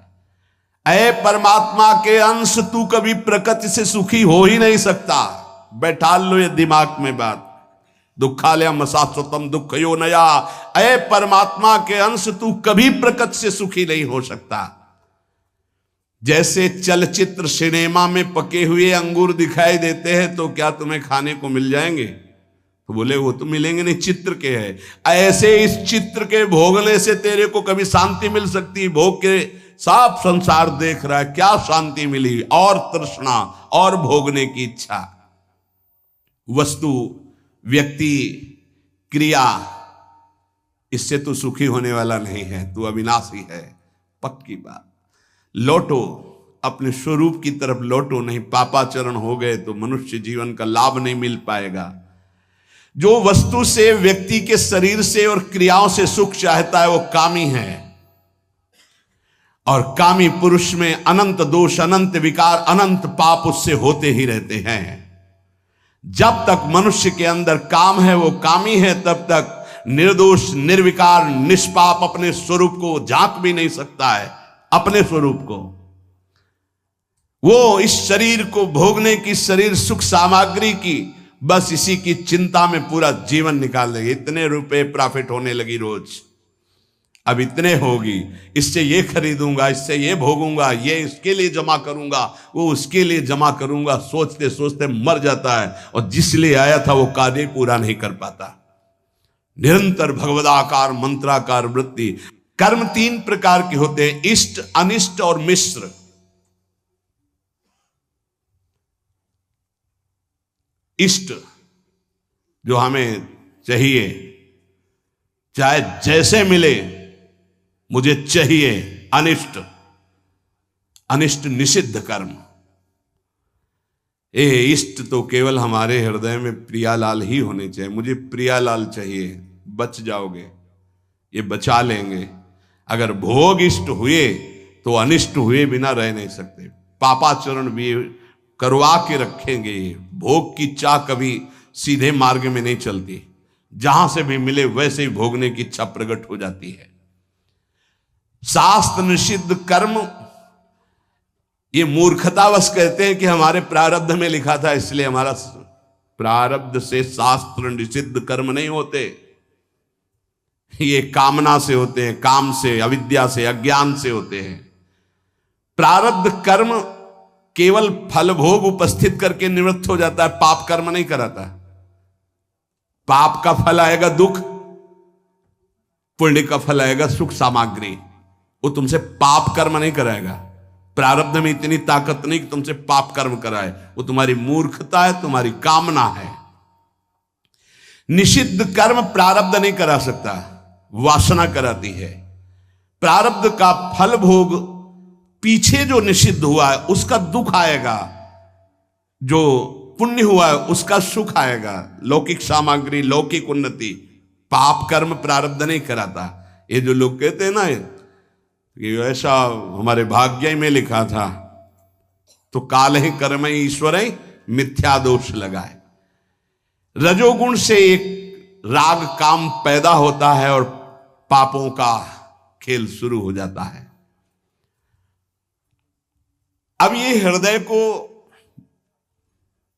ऐ परमात्मा के अंश, तू कभी प्रकृति से सुखी हो ही नहीं सकता। बैठा लो ये दिमाग में बात। दुखालयम शाश्वतम दुख यो नया। ऐ परमात्मा के अंश, तू कभी प्रकृति से सुखी नहीं हो सकता। जैसे चलचित्र सिनेमा में पके हुए अंगूर दिखाई देते हैं तो क्या तुम्हें खाने को मिल जाएंगे? तो बोले वो तो मिलेंगे नहीं, चित्र के हैं। ऐसे इस चित्र के भोगने से तेरे को कभी शांति मिल सकती? भोग के साफ संसार देख रहा है, क्या शांति मिली? और तृष्णा और भोगने की इच्छा। वस्तु, व्यक्ति, क्रिया, इससे तो सुखी होने वाला नहीं है, तू अविनाशी है, पक्की बात। लौटो, अपने स्वरूप की तरफ लौटो, नहीं पापाचरण हो गए तो मनुष्य जीवन का लाभ नहीं मिल पाएगा। जो वस्तु से, व्यक्ति के शरीर से और क्रियाओं से सुख चाहता है वो कामी है। और कामी पुरुष में अनंत दोष, अनंत विकार, अनंत पाप उससे होते ही रहते हैं। जब तक मनुष्य के अंदर काम है वो कामी है, तब तक निर्दोष, निर्विकार, निष्पाप अपने स्वरूप को झांक भी नहीं सकता है। अपने स्वरूप को वो इस शरीर को भोगने की, शरीर सुख सामग्री की, बस इसी की चिंता में पूरा जीवन निकाल देगी। इतने रुपए प्रॉफिट होने लगी रोज, अब इतने होगी, इससे ये खरीदूंगा, इससे ये भोगूंगा, ये इसके लिए जमा करूंगा, वो उसके लिए जमा करूंगा, सोचते सोचते मर जाता है और जिस लिए आया था वो कार्य पूरा नहीं कर पाता। निरंतर भगवदाकार मंत्राकार वृत्ति। कर्म 3 प्रकार के होते हैं, इष्ट, अनिष्ट और मिश्र। इष्ट जो हमें चाहिए, चाहे जैसे मिले मुझे चाहिए। अनिष्ट, अनिष्ट निषिद्ध कर्म। इष्ट तो केवल हमारे हृदय में प्रियालाल ही होने चाहिए। मुझे प्रियालाल चाहिए, बच जाओगे, ये बचा लेंगे। अगर भोग इष्ट हुए तो अनिष्ट हुए बिना रह नहीं सकते। पापाचरण भी करवा के रखेंगे। भोग की चाह कभी सीधे मार्ग में नहीं चलती, जहां से भी मिले वैसे ही भोगने की इच्छा प्रकट हो जाती है। शास्त्र निषिद्ध कर्म, ये मूर्खतावश कहते हैं कि हमारे प्रारब्ध में लिखा था इसलिए हमारा। प्रारब्ध से शास्त्र निषिद्ध कर्म नहीं होते, ये कामना से होते हैं, काम से, अविद्या से, अज्ञान से होते हैं। प्रारब्ध कर्म केवल फल भोग उपस्थित करके निवृत्त हो जाता है, पाप कर्म नहीं कराता। पाप का फल आएगा दुख, पुण्य का फल आएगा सुख सामग्री। वो तुमसे पाप कर्म नहीं कराएगा। प्रारब्ध में इतनी ताकत नहीं कि तुमसे पाप कर्म कराए, वो तुम्हारी मूर्खता है, तुम्हारी कामना है। निषिद्ध कर्म प्रारब्ध नहीं करा सकता, वासना कराती है। प्रारब्ध का फल भोग पीछे जो निषिद्ध हुआ है उसका दुख आएगा, जो पुण्य हुआ है उसका सुख आएगा, लौकिक सामग्री, लौकिक उन्नति। पाप कर्म प्रारब्ध नहीं कराता। ये जो लोग कहते हैं ना कि ऐसा हमारे भाग्य में लिखा था, तो काल ही कर्म ईश्वर मिथ्या दोष लगाए। रजोगुण से एक राग काम पैदा होता है और पापों का खेल शुरू हो जाता है। अब ये हृदय को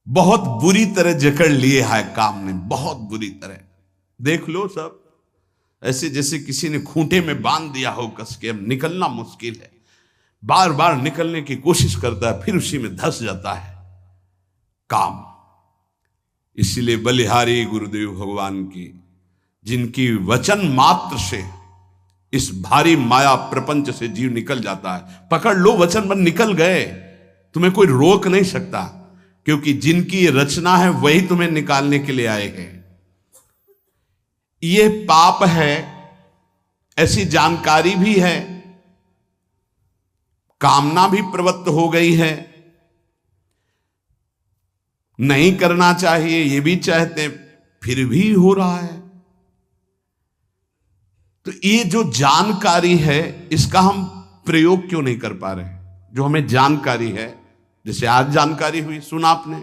बहुत बुरी तरह जकड़ लिए है काम ने, बहुत बुरी तरह। देख लो सब ऐसे जैसे किसी ने खूंटे में बांध दिया हो कस के, अब निकलना मुश्किल है। बार बार निकलने की कोशिश करता है, फिर उसी में धंस जाता है काम। इसीलिए बलिहारी गुरुदेव भगवान की, जिनकी वचन मात्र से इस भारी माया प्रपंच से जीव निकल जाता है। पकड़ लो वचन पर, निकल गए, तुम्हें कोई रोक नहीं सकता, क्योंकि जिनकी रचना है वही तुम्हें निकालने के लिए आए हैं। ये पाप है, ऐसी जानकारी भी है, कामना भी प्रवृत्त हो गई है, नहीं करना चाहिए ये भी चाहते, फिर भी हो रहा है। तो ये जो जानकारी है इसका हम प्रयोग क्यों नहीं कर पा रहे? जो हमें जानकारी है, जैसे आज जानकारी हुई, सुना आपने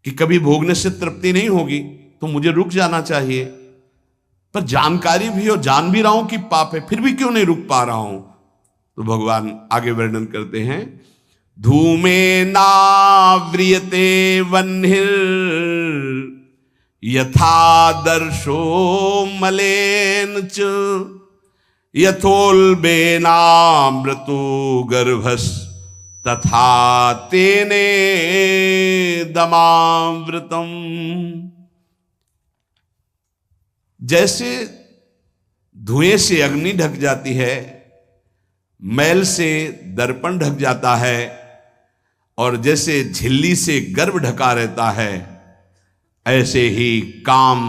कि कभी भोगने से तृप्ति नहीं होगी तो मुझे रुक जाना चाहिए, पर जानकारी भी और जान भी रहा हूं कि पाप है, फिर भी क्यों नहीं रुक पा रहा हूं? तो भगवान आगे वर्णन करते हैं, धूमे नाव्रियते वह्निर यथा दर्शो मलेन च यथोल्बेनामृतो गर्भस तथा तेने दमावृतम। जैसे धुएं से अग्नि ढक जाती है, मैल से दर्पण ढक जाता है, और जैसे झिल्ली से गर्भ ढका रहता है, ऐसे ही काम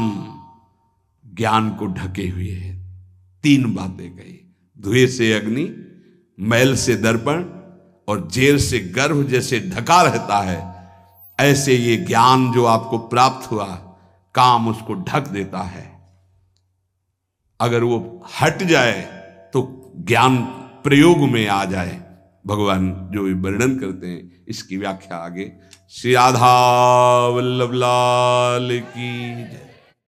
ज्ञान को ढके हुए है। 3 बातें कही, धुएं से अग्नि, मैल से दर्पण और जेल से गर्भ जैसे ढका रहता है, ऐसे ये ज्ञान जो आपको प्राप्त हुआ, काम उसको ढक देता है। अगर वो हट जाए तो ज्ञान प्रयोग में आ जाए। भगवान जो वर्णन करते हैं इसकी व्याख्या आगे। श्री राधा वल्लभ लाल की जय।